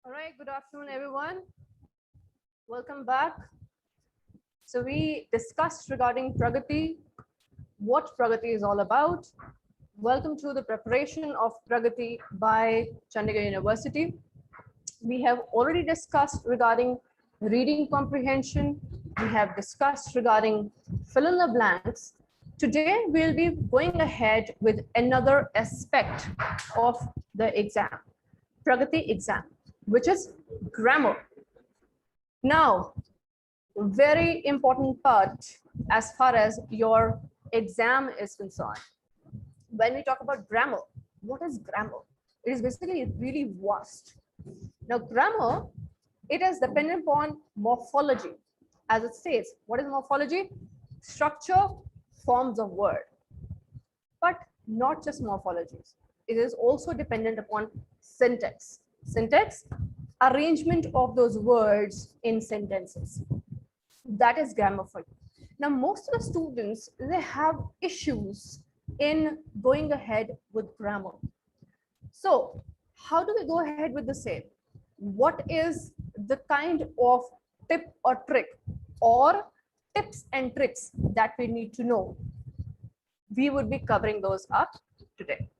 All right, good afternoon, everyone. Welcome back. So we discussed regarding Pragati, what Pragati is all about. Welcome to the preparation of Pragati by Chandigarh University. We have already discussed regarding reading comprehension. We have discussed regarding fill in the blanks. Today, we'll be going ahead with another aspect of the exam, Pragati exam, which is grammar. Now, very important part as far as your exam is concerned. When we talk about grammar, what is grammar? It is basically really vast. Now, grammar, it is dependent upon morphology. As it says, what is morphology? Structure, forms of word. But not just morphologies. It is also dependent upon syntax. Syntax, arrangement of those words in sentences. That is grammar for you. Now, most of the students, they have issues in going ahead with grammar. So how do we go ahead with the same? What is the kind of tip or trick or tips and tricks that we need to know? We would be covering those up today.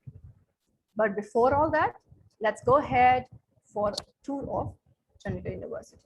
But before all that, let's go ahead for a tour of Chandigarh University.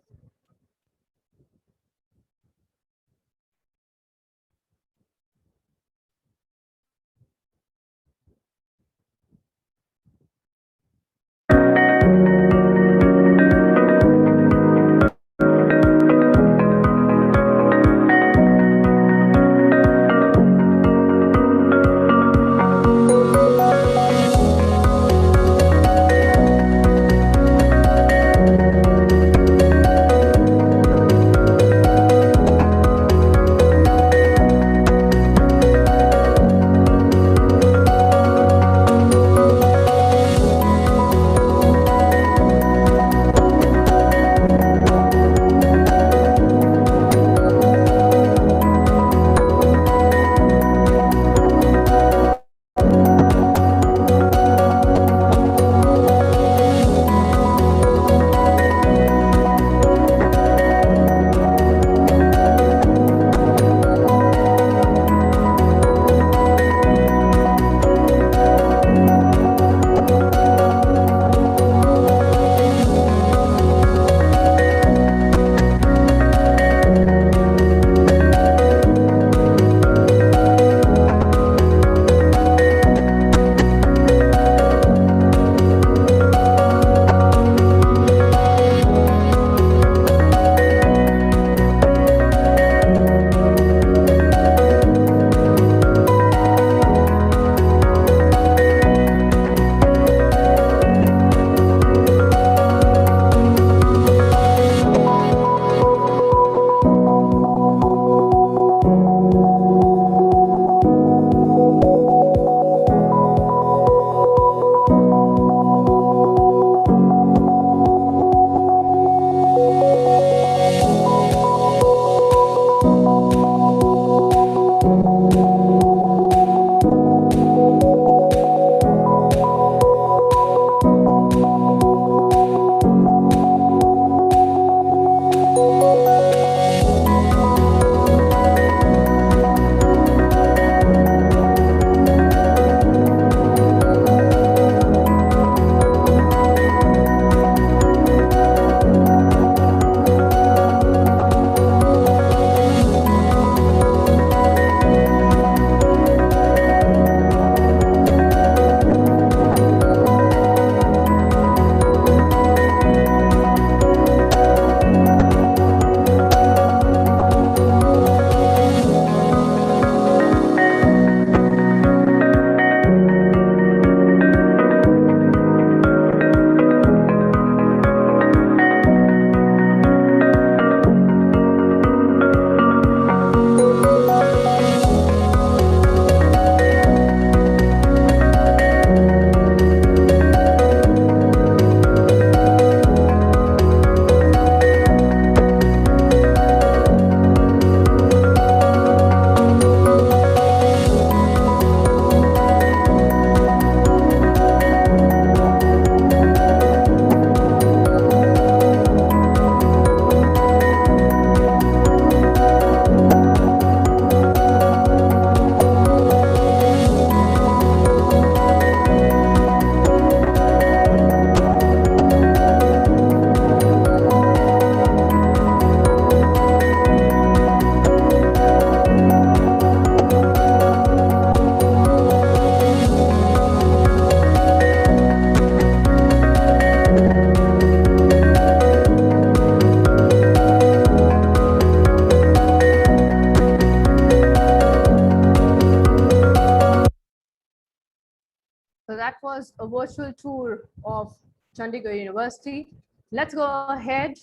was a virtual tour of Chandigarh University. Let's go ahead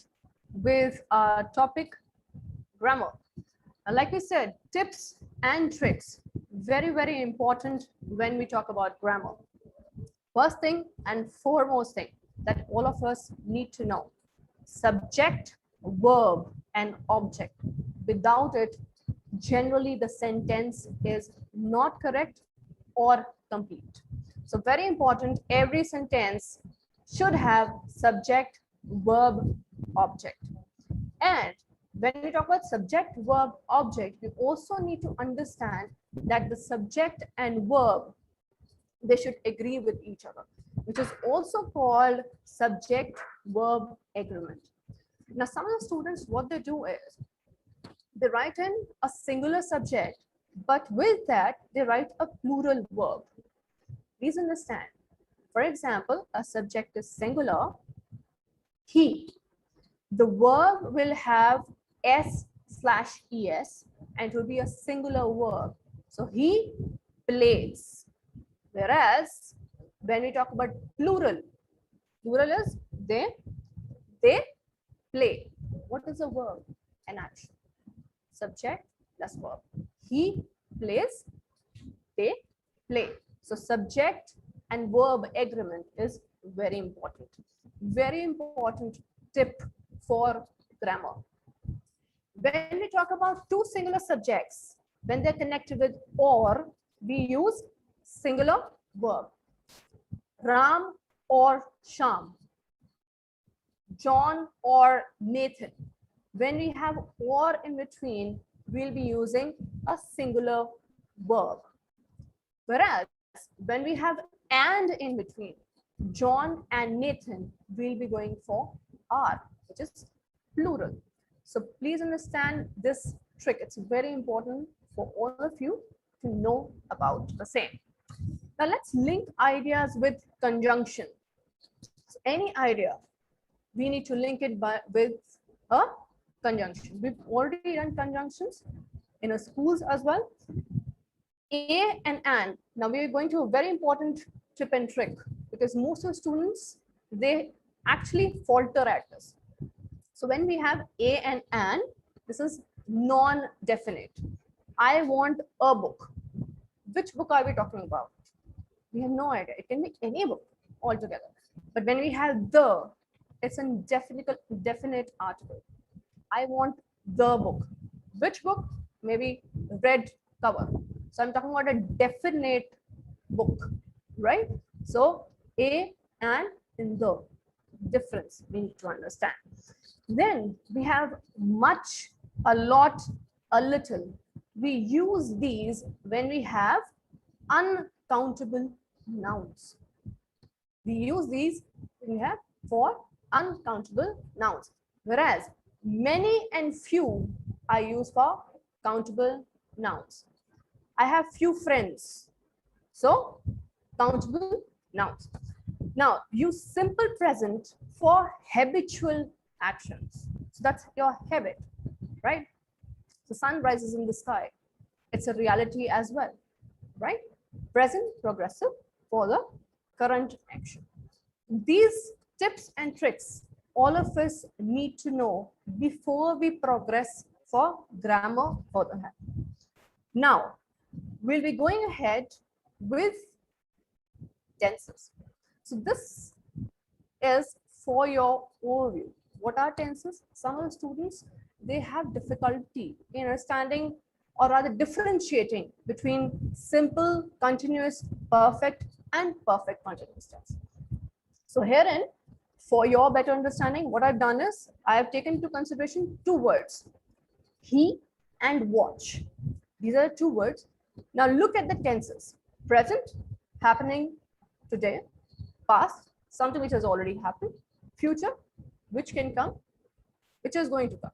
with our topic, grammar. Like we said, tips and tricks, very, very important when we talk about grammar. First thing and foremost thing that all of us need to know, subject, verb, and object. Without it, generally the sentence is not correct or complete. So very important, every sentence should have subject, verb, object. And when we talk about subject, verb, object, we also need to understand that the subject and verb, they should agree with each other, which is also called subject verb agreement. Now, some of the students, what they do is they write in a singular subject, but with that, they write a plural verb. Please understand. For example, a subject is singular, he. The verb will have s/es and it will be a singular verb. So he plays. Whereas when we talk about plural, plural is they play. What is a verb? An action. Subject plus verb. He plays, they play. So subject and verb agreement is very important. Very important tip for grammar. When we talk about two singular subjects, when they're connected with or, we use singular verb. Ram or Sham, John or Nathan. When we have or in between, we'll be using a singular verb. Whereas when we have and in between, John and Nathan, we'll be going for are, which is plural. So please understand this trick. It's very important for all of you to know about the same. Now let's link ideas with conjunction. So any idea, we need to link it with a conjunction. We've already done conjunctions in our schools as well. A and. Now we are going to a very important tip and trick because most of the students, they actually falter at this. So when we have a and, this is non-definite. I want a book. Which book are we talking about? We have no idea. It can be any book altogether. But when we have the, it's a definite article. I want the book. Which book? Maybe red cover. So I'm talking about a definite book, right? So a and in the difference we need to understand. Then we have much, a lot, a little. We use these when we have uncountable nouns. We use these when we have for uncountable nouns. Whereas many and few are used for countable nouns. I have few friends. So countable nouns. Now use simple present for habitual actions. So that's your habit, right? The sun rises in the sky. It's a reality as well, right? Present progressive for the current action. These tips and tricks, all of us need to know before we progress for grammar further. Now, we'll be going ahead with tenses. So this is for your overview. What are tenses? Some of the students, they have difficulty in understanding or rather differentiating between simple, continuous, perfect and perfect continuous tense. So herein, for your better understanding, what I've done is I have taken into consideration two words, he and watch. These are two words. Now look at the tenses. Present, happening today. Past, something which has already happened. Future, which can come, which is going to come,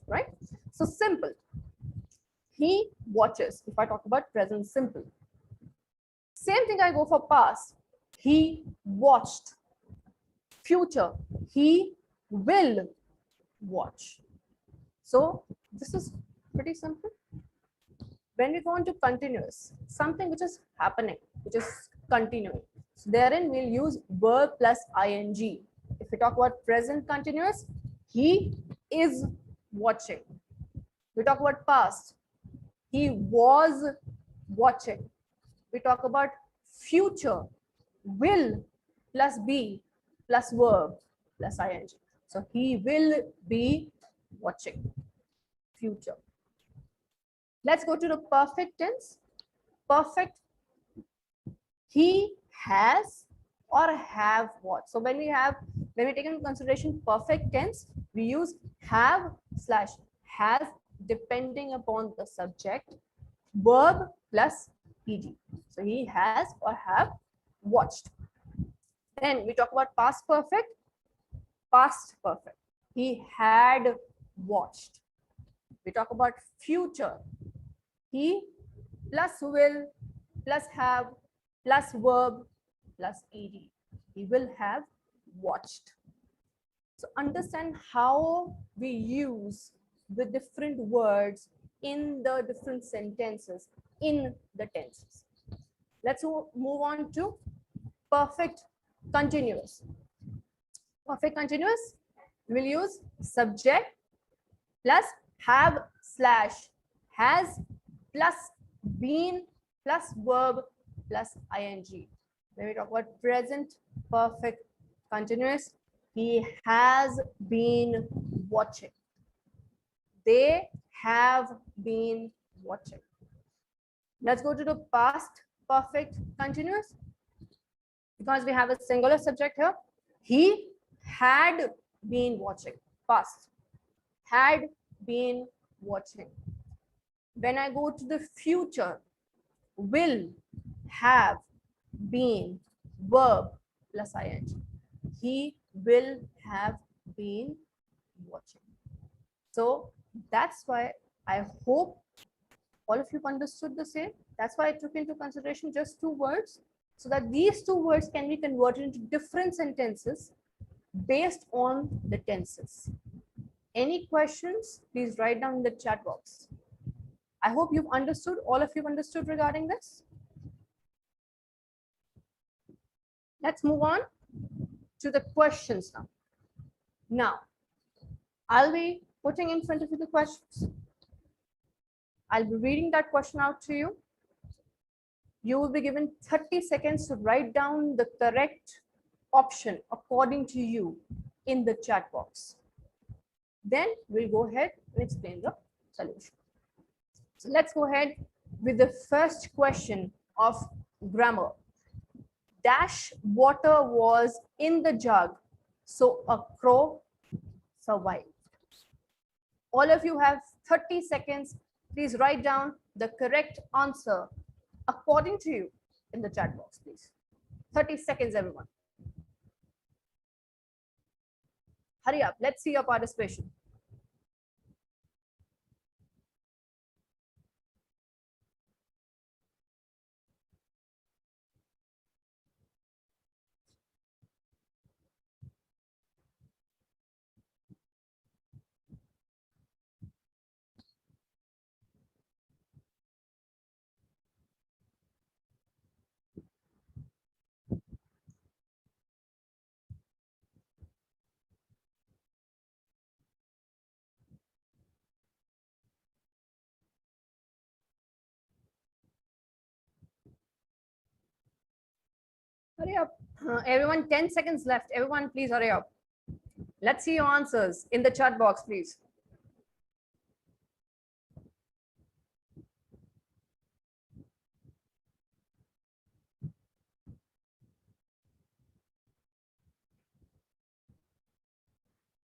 right? So simple. He watches. If I talk about present simple. Same thing I go for past. He watched. Future, he will watch. So this is pretty simple. When we go on to continuous, something which is happening, which is continuing. So therein we'll use verb plus ing. If we talk about present continuous, he is watching. We talk about past, he was watching. We talk about future, will plus be plus verb plus ing. So he will be watching. Future. Let's go to the perfect tense. Perfect, he has or have what. So when we take into consideration perfect tense, we use have slash has depending upon the subject, verb plus ed. So he has or have watched. Then we talk about past perfect. Past perfect, he had watched. We talk about future, he plus will plus have plus verb plus ed. He will have watched. So understand how we use the different words in the different sentences in the tenses. Let's move on to perfect continuous. Perfect continuous, we'll use subject plus have slash has plus been plus verb plus ing. When we talk about present perfect continuous, he has been watching. They have been watching. Let's go to the past perfect continuous. Because we have a singular subject here, he had been watching. Past, had been watching. When I go to the future, will have been verb plus ing. He will have been watching. So that's why I hope all of you understood the same. That's why I took into consideration just two words, so that these two words can be converted into different sentences based on the tenses. Any questions, please write down in the chat box. I hope you've understood, all of you understood regarding this. Let's move on to the questions now. Now, I'll be putting in front of you the questions. I'll be reading that question out to you. You will be given 30 seconds to write down the correct option according to you in the chat box. Then we'll go ahead and explain the solution. So let's go ahead with the first question of grammar. Dash water was in the jug, so a crow survived. All of you have 30 seconds. Please write down the correct answer according to you in the chat box, please. 30 seconds, everyone. Hurry up. Let's see your participation. Hurry up. Everyone, 10 seconds left. Everyone, please hurry up. Let's see your answers in the chat box, please.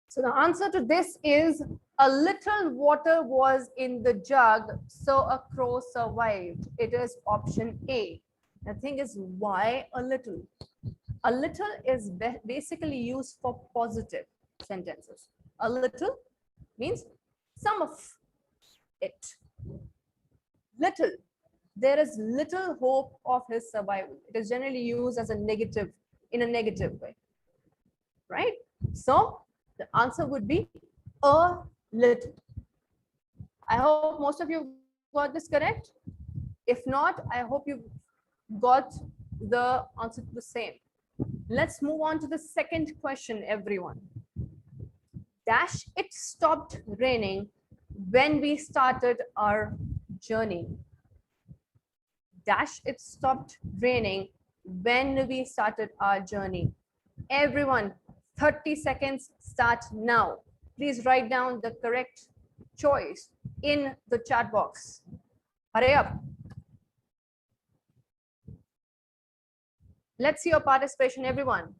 So the answer to this is a little water was in the jug, so a crow survived. It is option A. The thing is, why a little? A little is basically used for positive sentences. A little means some of it. Little, there is little hope of his survival. It is generally used as a negative, in a negative way, right? So the answer would be a little. I hope most of you got this correct. If not, I hope you got the answer to the same. Let's move on to the second question, everyone. Dash, it stopped raining when we started our journey. Dash, it stopped raining when we started our journey. Everyone, 30 seconds start now. Please write down the correct choice in the chat box. Hurry up. Let's see your participation, everyone.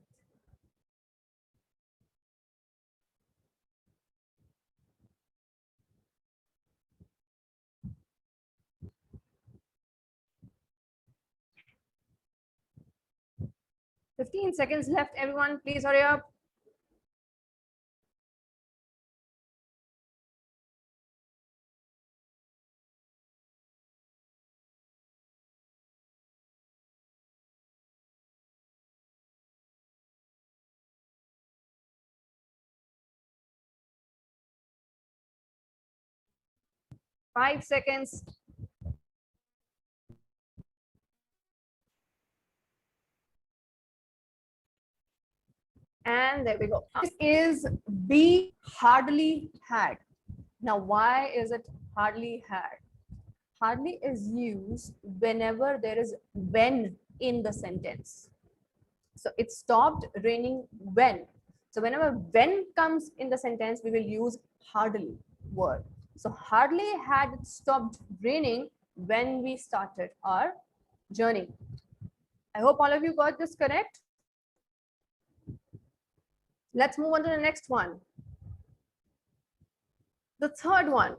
Fifteen seconds left, everyone. Please hurry up. Five seconds. And there we go. This is be hardly had. Now, why is it hardly had? Hardly is used whenever there is when in the sentence. So it stopped raining when. So whenever when comes in the sentence, we will use hardly word. So hardly had it stopped raining when we started our journey. I hope all of you got this correct. Let's move on to the next one. The third one.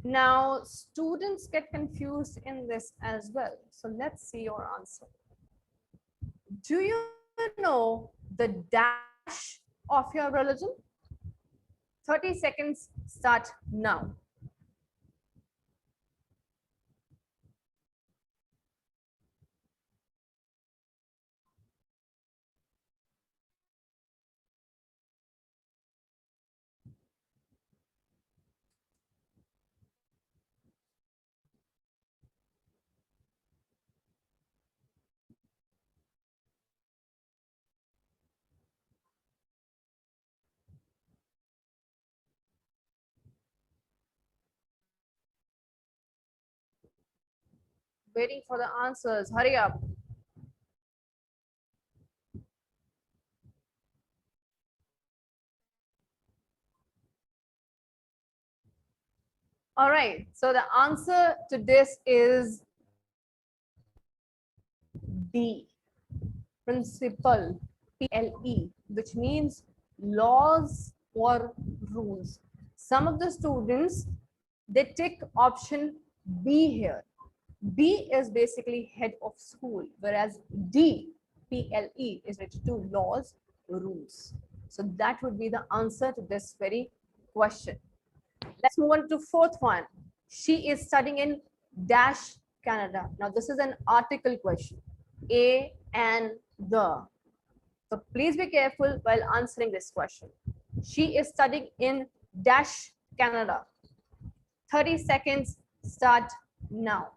Now, students get confused in this as well. So let's see your answer. Do you know the dash of your religion? 30 seconds start now. Waiting for the answers. Hurry up. All right. So the answer to this is D. Principle. PLE, which means laws or rules. Some of the students, they take option B here. B is basically head of school, whereas D, PLE, is related to laws, rules. So that would be the answer to this very question. Let's move on to fourth one. She is studying in dash Canada. Now this is an article question. A and the. So please be careful while answering this question. She is studying in dash Canada. 30 seconds start now.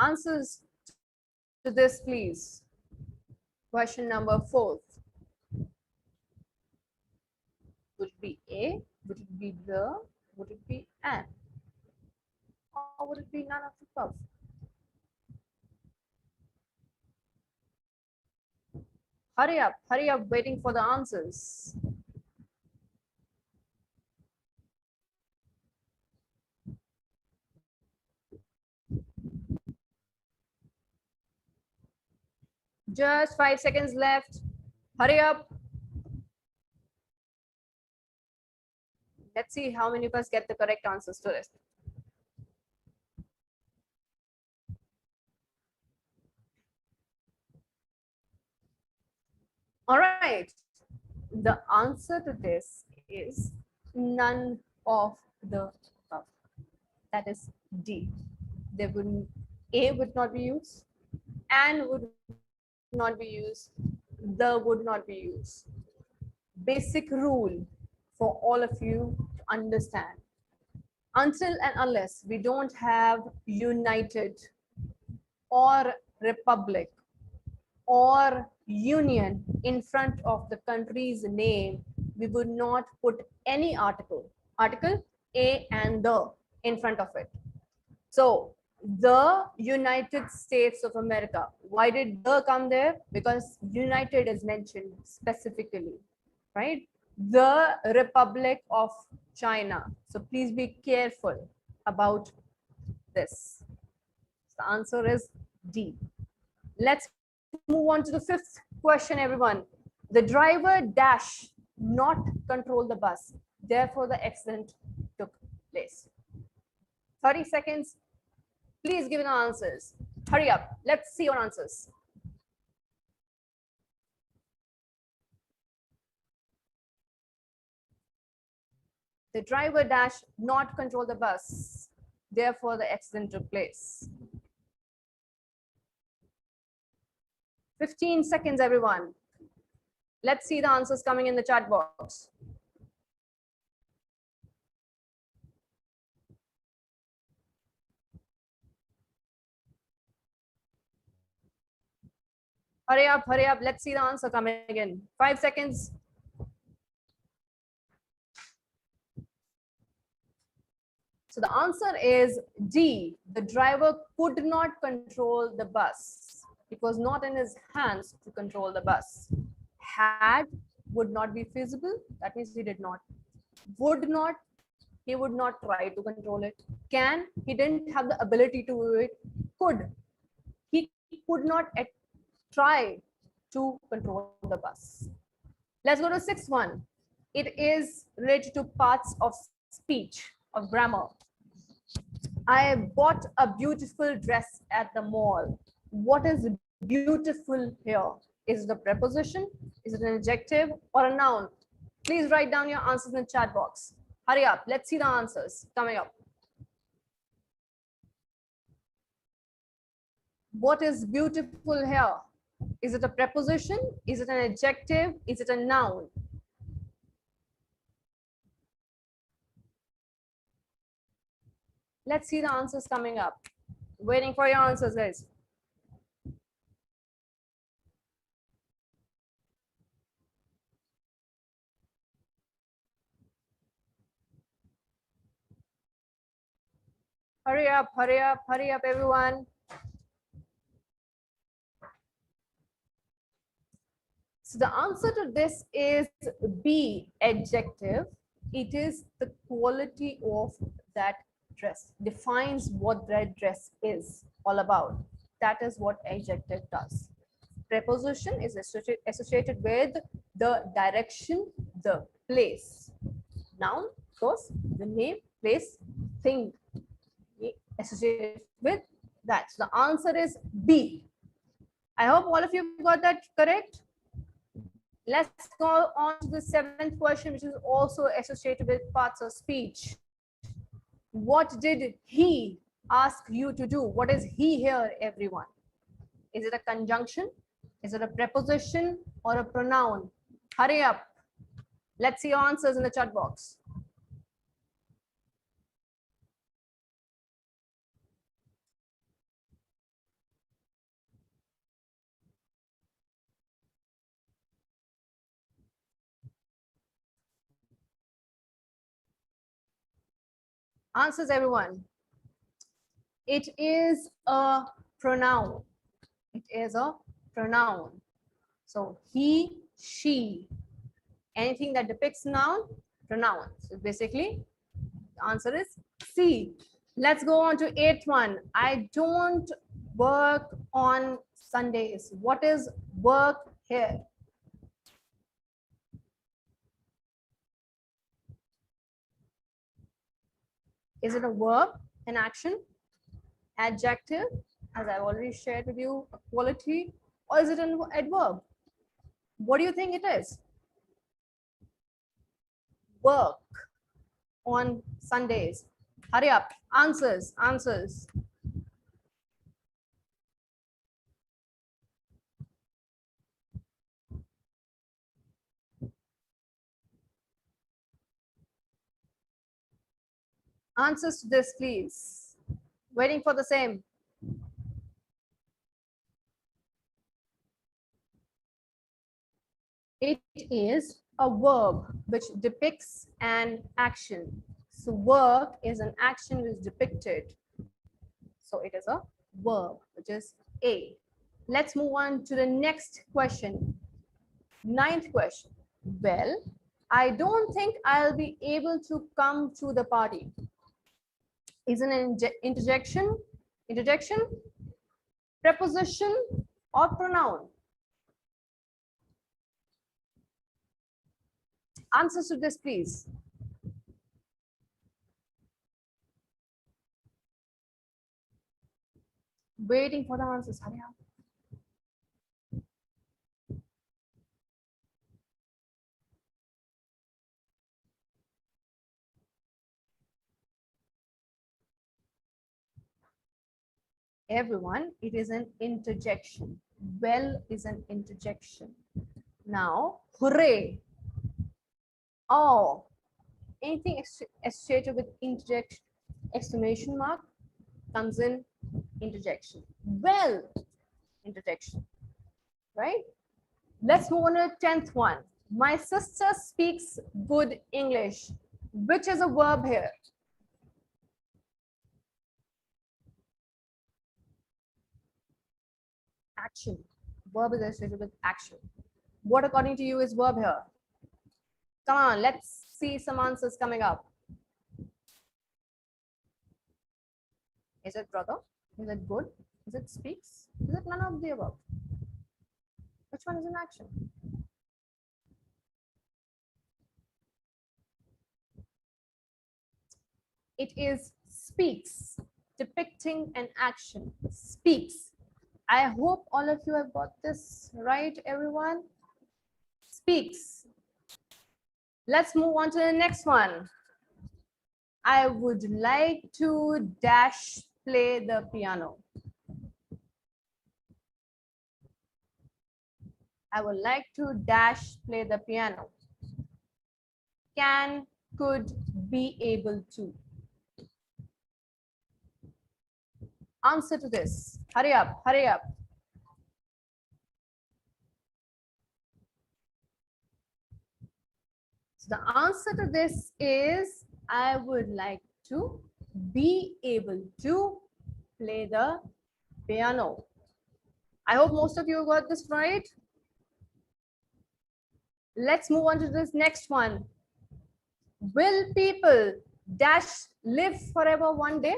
Answers to this, please. Question number 4. Would it be A? Would it be the? Would it be an? Or would it be none of the above? Hurry up, waiting for the answers. Just 5 seconds left. Hurry up. Let's see how many of us get the correct answers to this. All right. The answer to this is none of the above. That is D. There would A would not be used, and would not be used, the would not be used. Basic rule for all of you to understand. until and unless we don't have united or republic or union in front of the country's name, we would not put any article a and the in front of it. So the United States of America, why did the come there? Because United is mentioned specifically, right? The Republic of China. So please be careful about this. The answer is D. Let's move on to the fifth question, everyone. The driver dash not control the bus. Therefore, the accident took place. 30 seconds. Please give the answers. Hurry up. Let's see your answers. The driver dash not control the bus. Therefore, the accident took place. 15 seconds, everyone. Let's see the answers coming in the chat box. Hurry up, hurry up. Let's see the answer coming in. 5 seconds. So the answer is D. The driver could not control the bus. It was not in his hands to control the bus. Had would not be feasible. That means he did not. Would not, he would not try to control it. Can, he didn't have the ability to do it. Could, he could not try to control the bus. Let's go to 6th one. It is related to parts of speech, of grammar. I bought a beautiful dress at the mall. What is beautiful here? Is it a preposition? Is it an adjective or a noun? Please write down your answers in the chat box. Hurry up. Let's see the answers coming up. What is beautiful here? Is it a preposition? Is it an adjective? Is it a noun? Let's see the answers coming up. Waiting for your answers, guys. Hurry up, hurry up, hurry up, everyone. So the answer to this is B, adjective. It is the quality of that dress, defines what that dress is all about. That is what adjective does. Preposition is associated with the direction, the place. Noun, of course, the name, place, thing associated with that. So the answer is B. I hope all of you got that correct. Let's go on to the 7th question, which is also associated with parts of speech. What did he ask you to do? What is he here, everyone? Is it a conjunction? Is it a preposition or a pronoun? Hurry up. Let's see your answers in the chat box. Answers, everyone. It is a pronoun. It is a pronoun. So he, she, anything that depicts noun, pronoun. So basically, the answer is C. Let's go on to 8th one. I don't work on Sundays. What is work here? Is it a verb, an action, adjective, as I've already shared with you, a quality, or is it an adverb? What do you think it is? Work on Sundays. Hurry up. Answers, answers. Answers to this, please. Waiting for the same. It is a verb which depicts an action. So work is an action which is depicted. So it is a verb, which is A. Let's move on to the next question. Ninth question. Well, I don't think I'll be able to come to the party. Is an interjection, preposition, or pronoun? Answers to this, please. Waiting for the answers. Hurry up. Everyone, it is an interjection. Well is an interjection. Now, hooray, oh, anything associated with interjection, exclamation mark comes in interjection. Well, interjection, right? Let's move on to the 10th one. My sister speaks good English. Which is a verb here? Action. Verb is associated with action. What according to you is verb here? Come on, let's see some answers coming up. Is it brother? Is it good? Is it speaks? Is it none of the above? Which one is in action? It is speaks, depicting an action. Speaks. I hope all of you have got this right, everyone. Speaks. Let's move on to the next one. I would like to dash play the piano. I would like to dash play the piano. Can, could, be able to. Answer to this. Hurry up, hurry up. So the answer to this is I would like to be able to play the piano. I hope most of you got this right. Let's move on to this next one. Will people dash live forever one day?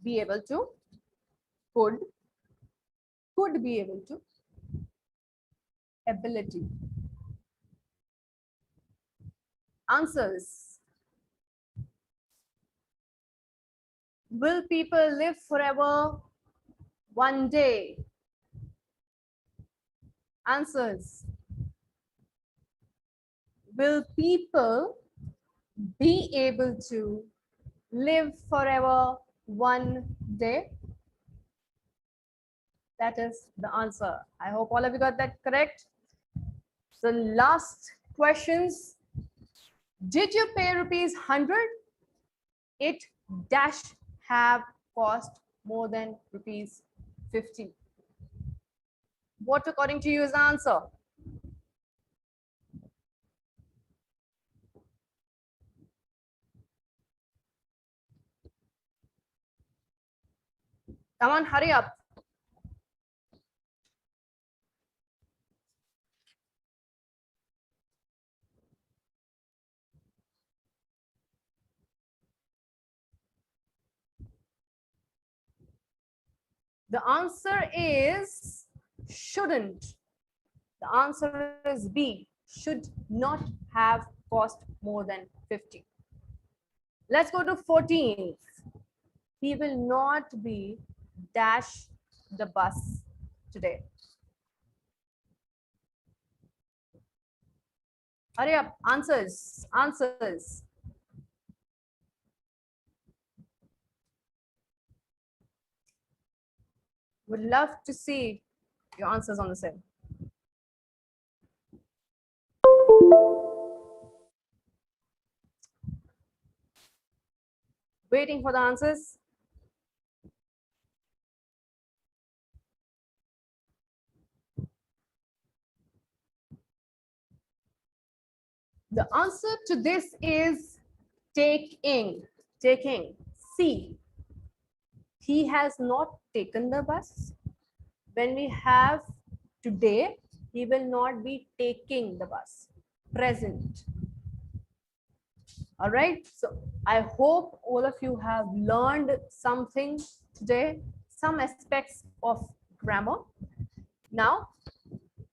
Be able to, could be able to, ability. Answers. Will people live forever one day? Answers. Will people be able to live forever one day? That is the answer. I hope all of you got that correct. So last questions. Did you pay ₹100? It dash have cost more than ₹50. What according to you is the answer? Come on, hurry up. The answer is shouldn't. The answer is B, should not have cost more than 50. Let's go to 14th. He will not be dash the bus today. Hurry up, answers, answers. Would love to see your answers on the same. Waiting for the answers. The answer to this is taking. Taking. C. He has not taken the bus. When we have today, he will not be taking the bus. Present. All right. So I hope all of you have learned something today, some aspects of grammar. Now,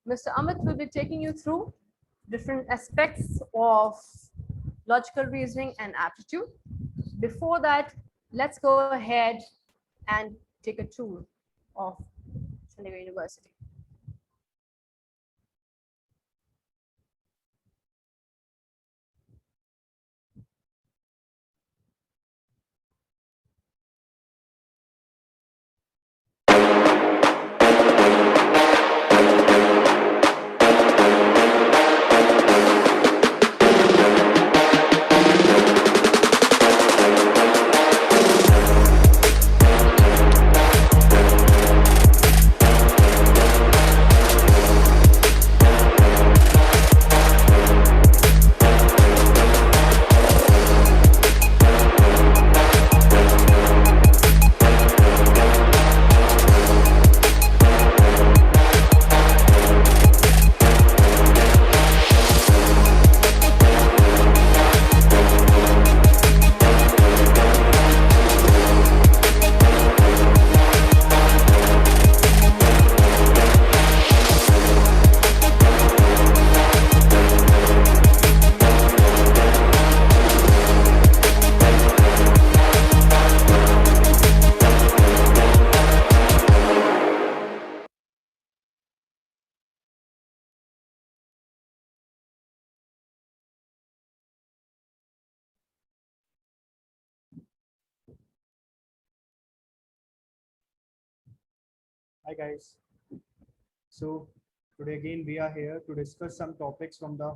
Mr. Amit will be taking you through different aspects of logical reasoning and aptitude. Before that, let's go ahead and take a tour of Chandigarh University. Hi guys. So today again we are here to discuss some topics from the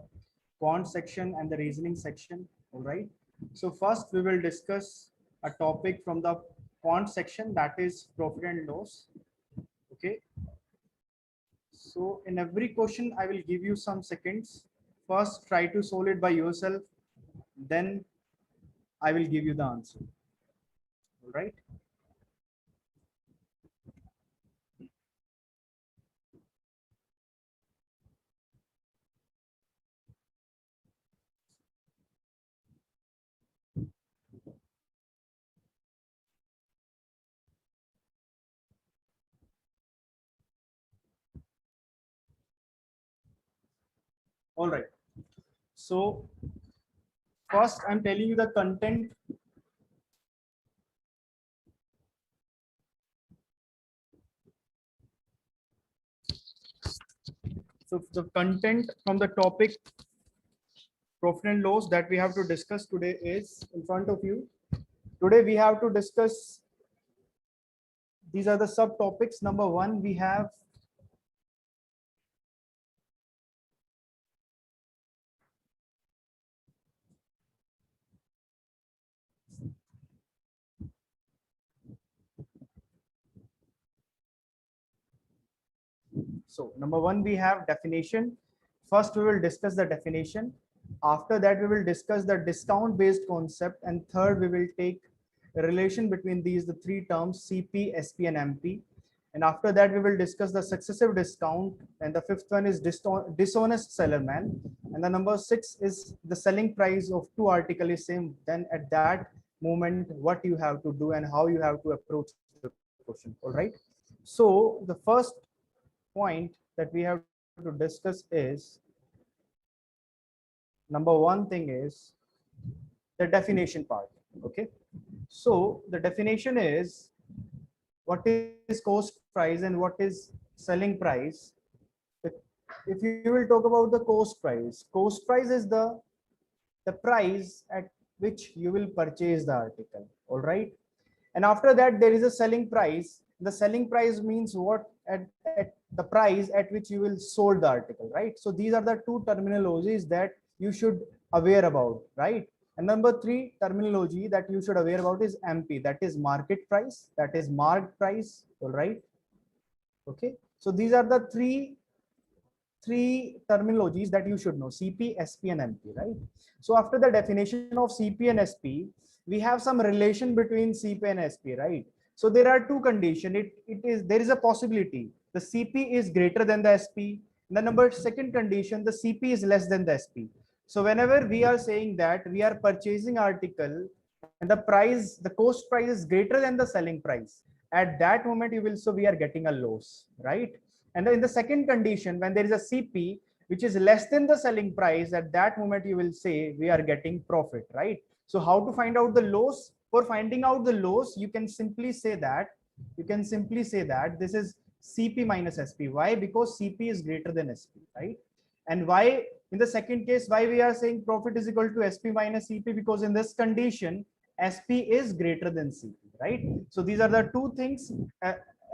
quant section and the reasoning section. All right. So first we will discuss a topic from the quant section, that is profit and loss. Okay. So in every question I will give you some seconds. First try to solve it by yourself. Then I will give you the answer. All right. All right. So first I'm telling you the content. So the content from the topic profit and loss that we have to discuss today is in front of you. Today we have to discuss, these are the subtopics. Number one, we have number one, we have definition. First, we will discuss the definition. After that, we will discuss the discount based concept. And third, we will take a relation between these, the three terms, CP, SP, and MP. And after that, we will discuss the successive discount. And the fifth one is dishonest seller man. And the number 6 is the selling price of two articles is same. Then at that moment, what you have to do and how you have to approach the question. All right. So the first point that we have to discuss is, number one thing is the definition part. Okay. So the definition is, what is cost price and what is selling price. If you will talk about the cost price is the price at which you will purchase the article. All right. And after that, there is a selling price. The selling price means what, at the price at which you will sold the article, right? So these are the two terminologies that you should aware about, right? And number three terminology that you should aware about is MP, that is market price, that is marked price. All right. Okay. So these are the three terminologies that you should know: CP, SP, and MP, right? So after the definition of CP and SP, we have some relation between CP and SP, right? So there are two conditions. There is a possibility the CP is greater than the SP. The number second condition, the CP is less than the SP. So whenever we are saying that we are purchasing article and the cost price is greater than the selling price, at that moment you will, so we are getting a loss, right? And in the second condition, when there is a CP which is less than the selling price, at that moment you will say we are getting profit, right? So how to find out the loss? For finding out the loss, you can simply say that this is CP minus SP. Why? Because CP is greater than SP, right? And why in the second case, why we are saying profit is equal to SP minus CP? Because in this condition, SP is greater than CP, right? So these are the two things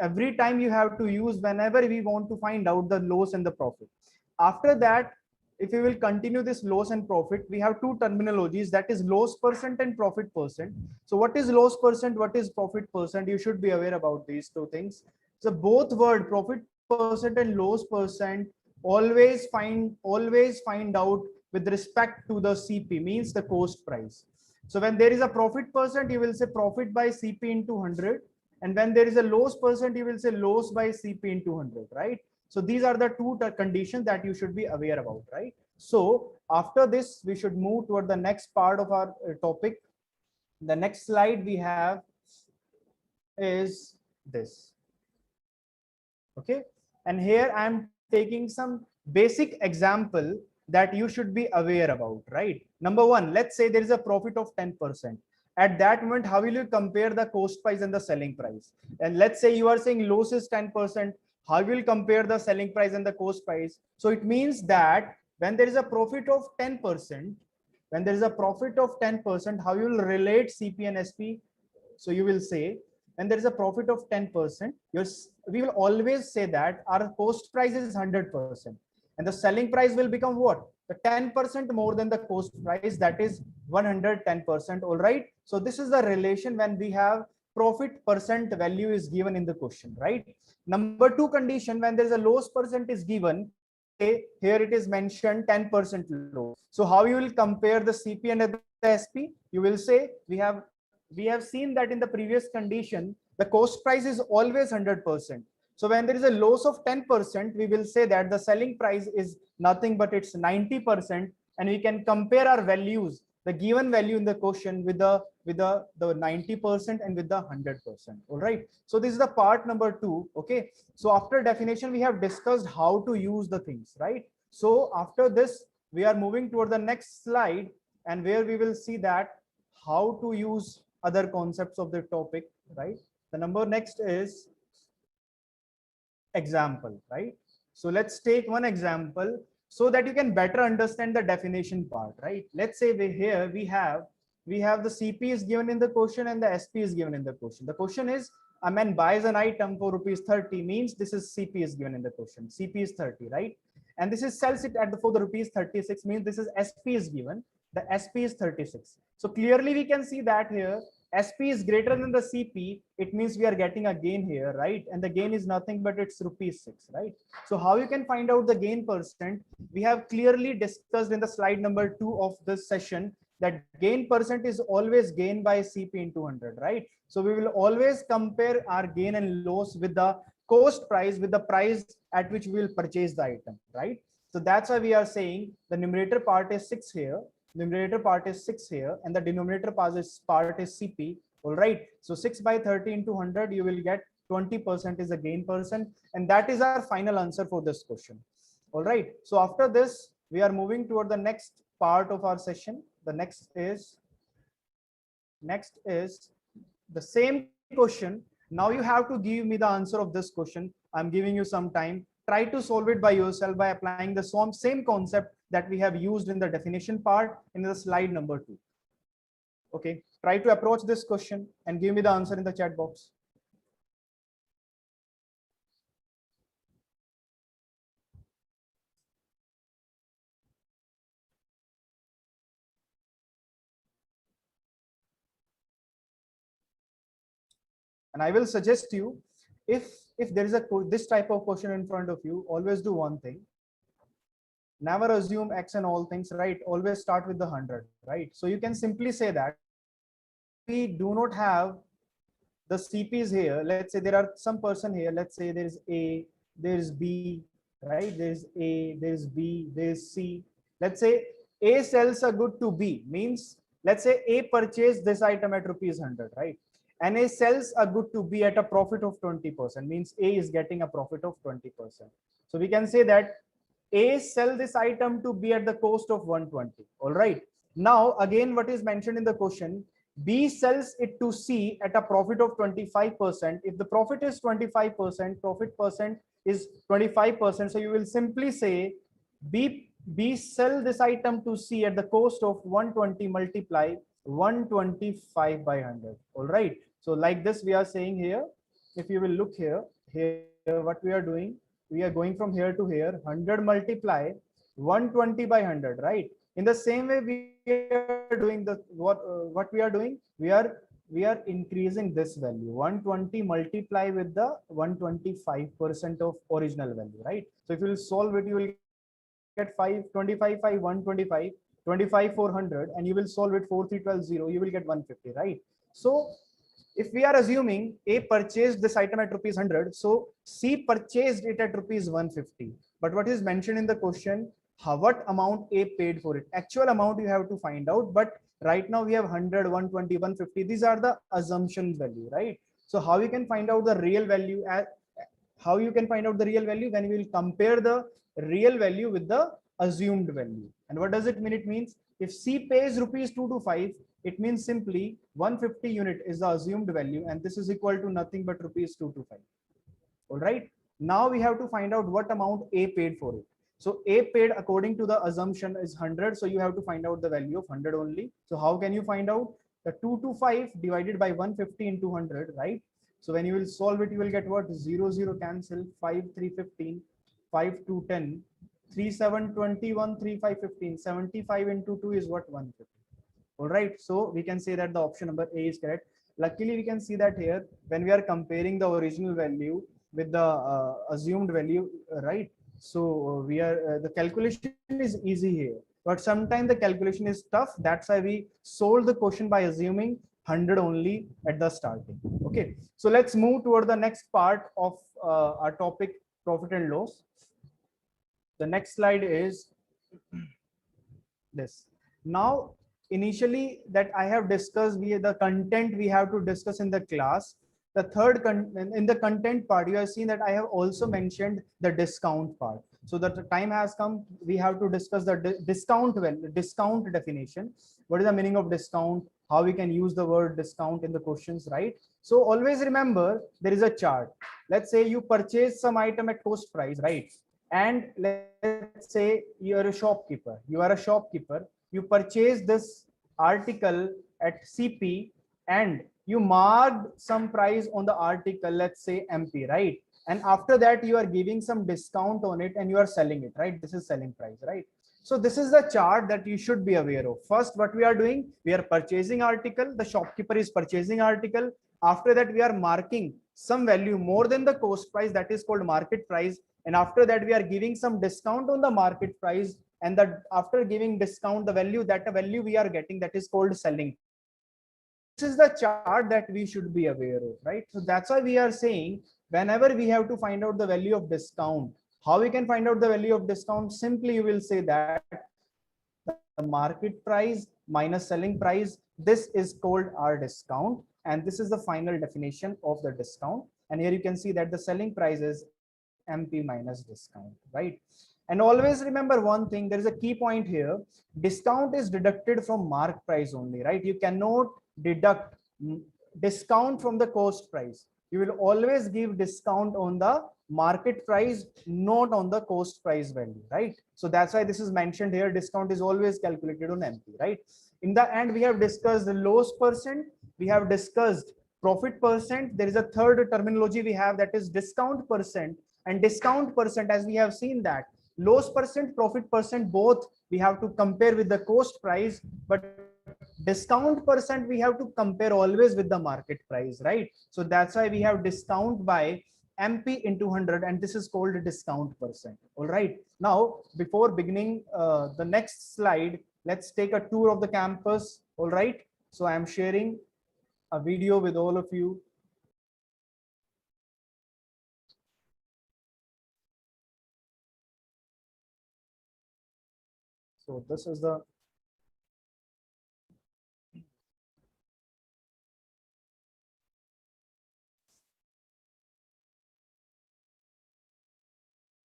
every time you have to use whenever we want to find out the loss and the profit. After that, if we will continue this loss and profit, we have two terminologies, that is loss percent and profit percent. So what is loss percent, what is profit percent? You should be aware about these two things. So both word profit percent and loss percent always find out with respect to the CP, means the cost price. So when there is a profit percent, you will say profit by CP into 100. And when there is a loss percent, you will say loss by CP into 100, right? So these are the two conditions that you should be aware about, right? So after this, we should move toward the next part of our topic. The next slide we have is this. Okay. And here I'm taking some basic example that you should be aware about, right? Number one, let's say there is a profit of 10%. At that moment, how will you compare the cost price and the selling price? And let's say you are saying loss is 10%. How will you compare the selling price and the cost price? So it means that when there is a profit of 10%, how you will relate CP and SP? So you will say when there is a profit of 10%, we will always say that our cost price is 100%. And the selling price will become what? The 10% more than the cost price, that is 110%. All right. So this is the relation when we have profit percent value is given in the question, right? Number two condition, when there is a loss percent is given, here it is mentioned 10% loss. So how you will compare the CP and the SP? You will say we have seen that in the previous condition, the cost price is always 100%. So when there is a loss of 10%, we will say that the selling price is nothing but it's 90%, and we can compare our values, the given value in the question with the 90% and with the 100%. All right. So this is the part number two. Okay. So after definition, we have discussed how to use the things, right? So after this, we are moving toward the next slide, and where we will see that how to use other concepts of the topic, right? The number next is example, right? So let's take one example so that you can better understand the definition part, right? Let's say we have the CP is given in the question and the SP is given in the question. The question is a man buys an item for rupees 30, means this is CP is given in the question. CP is 30, right? And this is sells it at for the rupees 36, means this is SP is given. The SP is 36. So clearly we can see that here SP is greater than the CP. It means we are getting a gain here, right? And the gain is nothing but it's rupees 6, right? So how you can find out the gain percent? We have clearly discussed in the slide number 2 of this session that gain percent is always gain by CP into 100, right? So we will always compare our gain and loss with the cost price, with the price at which we will purchase the item, right? So that's why we are saying the numerator part is 6 here. Numerator part is 6 here, and the denominator part is CP. All right. So 6 by 30 into 100, you will get 20% is the gain percent, and that is our final answer for this question. All right. So after this, we are moving toward the next part of our session. The next is the same question. Now you have to give me the answer of this question. I'm giving you some time. Try to solve it by yourself by applying the same concept that we have used in the definition part in the slide number 2. Okay, try to approach this question and give me the answer in the chat box. And I will suggest you, if there is this type of question in front of you, always do one thing. Never assume X and all things, right? Always start with the 100, right? So you can simply say that we do not have the CPs here. Let's say there are some person here. Let's say there is A, there is B, right? There's A, there's B, there's C. Let's say A sells a good to B, means let's say A purchased this item at rupees 100, right? And A sells a good to B at a profit of 20%, means A is getting a profit of 20%. So we can say that A sell this item to B at the cost of 120. All right. Now, again, what is mentioned in the question, B sells it to C at a profit of 25%. If the profit is 25%, profit percent is 25%. So you will simply say B sell this item to C at the cost of 120 multiply 125 by 100. All right. So like this, we are saying here, if you will look here, what we are doing, we are going from here to here, 100 multiply 120 by 100, right? In the same way, we are doing the what we are doing, we are increasing this value 120 multiply with the 125% of original value, right? So if you will solve it, you will get 525 by 125, 25 400, and you will solve it 4 3 12 0, you will get 150, right? So if we are assuming A purchased this item at rupees 100, so C purchased it at rupees 150. But what is mentioned in the question, what amount A paid for it? Actual amount you have to find out. But right now we have 100, 120, 150. These are the assumption value, right? So how you can find out the real value? How you can find out the real value? When we will compare the real value with the assumed value. And what does it mean? It means if C pays rupees 225, it means simply 150 unit is the assumed value, and this is equal to nothing but rupees 225. All right. Now we have to find out what amount A paid for it. So A paid according to the assumption is 100. So you have to find out the value of 100 only. So how can you find out? The 225 divided by 150 into 100, right? So when you will solve it, you will get what? 0, 0 cancel, 5, 3, 15, 5, 2, 10, 3, 7, 21, 3, 5, 15, 75 into 2 is what? 150. All right. So we can say that the option number A is correct. Luckily, we can see that here when we are comparing the original value with the assumed value, right? So we are the calculation is easy here, but sometimes the calculation is tough. That's why we solved the question by assuming 100 only at the starting. Okay, so let's move toward the next part of our topic, profit and loss. The next slide is this. Now, initially that I have discussed, the content we have to discuss in the class. The third in the content part, you have seen that I have also mentioned the discount part. So that the time has come, we have to discuss the discount definition. What is the meaning of discount? How we can use the word discount in the questions, right? So always remember there is a chart. Let's say you purchase some item at cost price, right? And let's say you are a shopkeeper. You purchase this article at CP and you marked some price on the article, let's say MP, right? And after that, you are giving some discount on it and you are selling it, right? This is selling price, right? So this is the chart that you should be aware of. First, what we are doing, we are purchasing article. The shopkeeper is purchasing article. After that, we are marking some value more than the cost price, that is called market price. And after that, we are giving some discount on the market price. And that after giving discount, the value we are getting, that is called selling. This is the chart that we should be aware of, right? So that's why we are saying whenever we have to find out the value of discount, how we can find out the value of discount? Simply, you will say that the market price minus selling price, this is called our discount. And this is the final definition of the discount. And here you can see that the selling price is MP minus discount, right? And always remember one thing, there is a key point here. Discount is deducted from mark price only, right? You cannot deduct discount from the cost price. You will always give discount on the market price, not on the cost price value, right? So that's why this is mentioned here. Discount is always calculated on MP, right? In the end, we have discussed the loss percent. We have discussed profit percent. There is a third terminology we have, that is discount percent. And discount percent, as we have seen that loss percent, profit percent, both we have to compare with the cost price. But discount percent we have to compare always with the market price, right? So that's why we have discount by MP into 100, and this is called a discount percent. All right. Now, before beginning the next slide, let's take a tour of the campus. All right. So I'm sharing a video with all of you. So this is the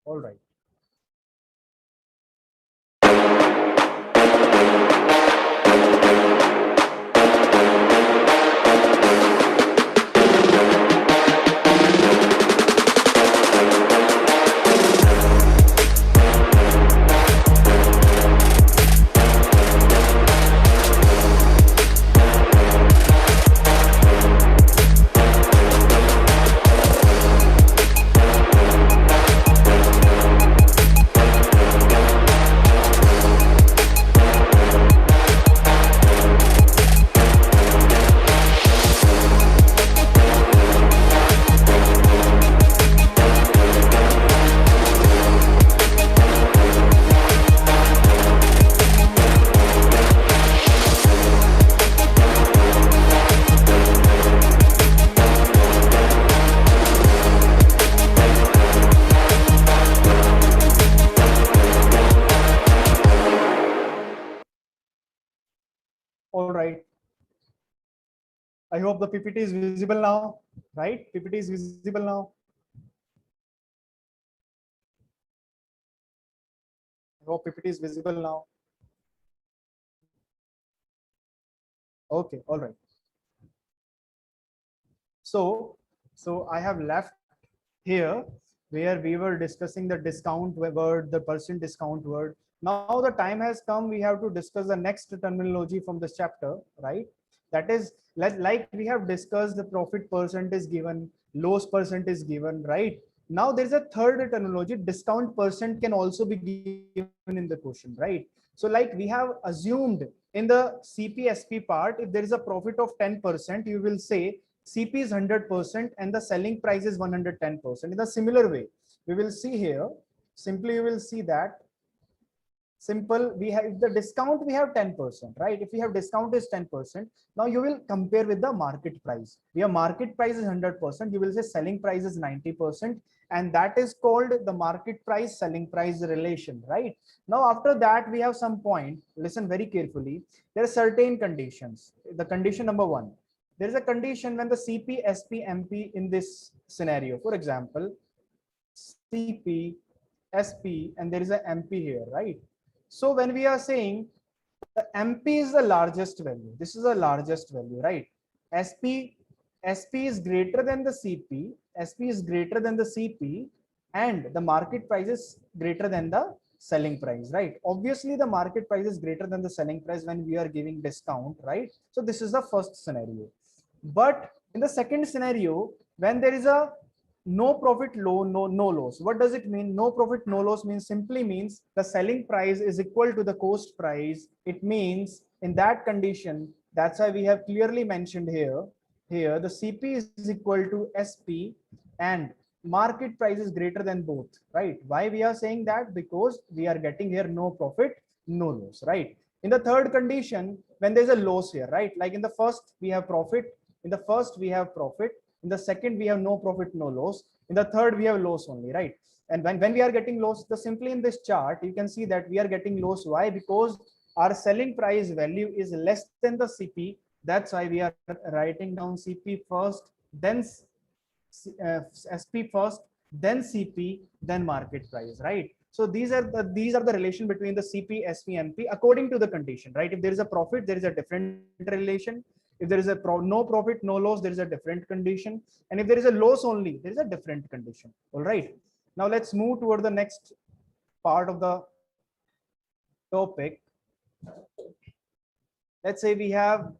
all right. All right. I hope the PPT is visible now, right? PPT is visible now. I hope PPT is visible now. Okay, all right. So I have left here where we were discussing the discount word, the percent discount word. Now the time has come, we have to discuss the next terminology from this chapter, right? That is, like we have discussed, the profit percent is given, loss percent is given, right? Now there's a third terminology, discount percent can also be given in the question, right? So like we have assumed in the CPSP part, if there is a profit of 10%, you will say CP is 100% and the selling price is 110%. In a similar way, we will see here, simply you will see that simple, we have the discount, we have 10%, right? If we have discount is 10%, now you will compare with the market price. Your market price is 100%, you will say selling price is 90%, and that is called the market price selling price relation, right? Now after that, we have some point, listen very carefully. There are certain conditions. The condition number one, there is a condition when the CP, SP, MP in this scenario, for example, CP, SP, and there is a MP here, right? So when we are saying the MP is the largest value, this is the largest value, right? SP is greater than the CP, SP is greater than the CP, and the market price is greater than the selling price, right? Obviously, the market price is greater than the selling price when we are giving discount, right? So this is the first scenario. But in the second scenario, when there is a no profit, no loss. What does it mean? No profit, no loss means simply means the selling price is equal to the cost price. It means in that condition, that's why we have clearly mentioned here, the CP is equal to SP and market price is greater than both, right? Why we are saying that? Because we are getting here no profit, no loss, right? In the third condition, when there's a loss here, right? Like in the first, we have profit. In the first, we have profit. In the second, we have no profit, no loss. In the third, we have loss only, right? And when we are getting loss, the simply in this chart, you can see that we are getting loss. Why? Because our selling price value is less than the CP. That's why we are writing down CP first, then SP first, then CP, then market price, right? So these are the relation between the CP, SP, MP according to the condition, right? If there is a profit, there is a different relation. If there is a no profit, no loss, there is a different condition. And if there is a loss only, there is a different condition. All right. Now let's move toward the next part of the topic. Let's say we have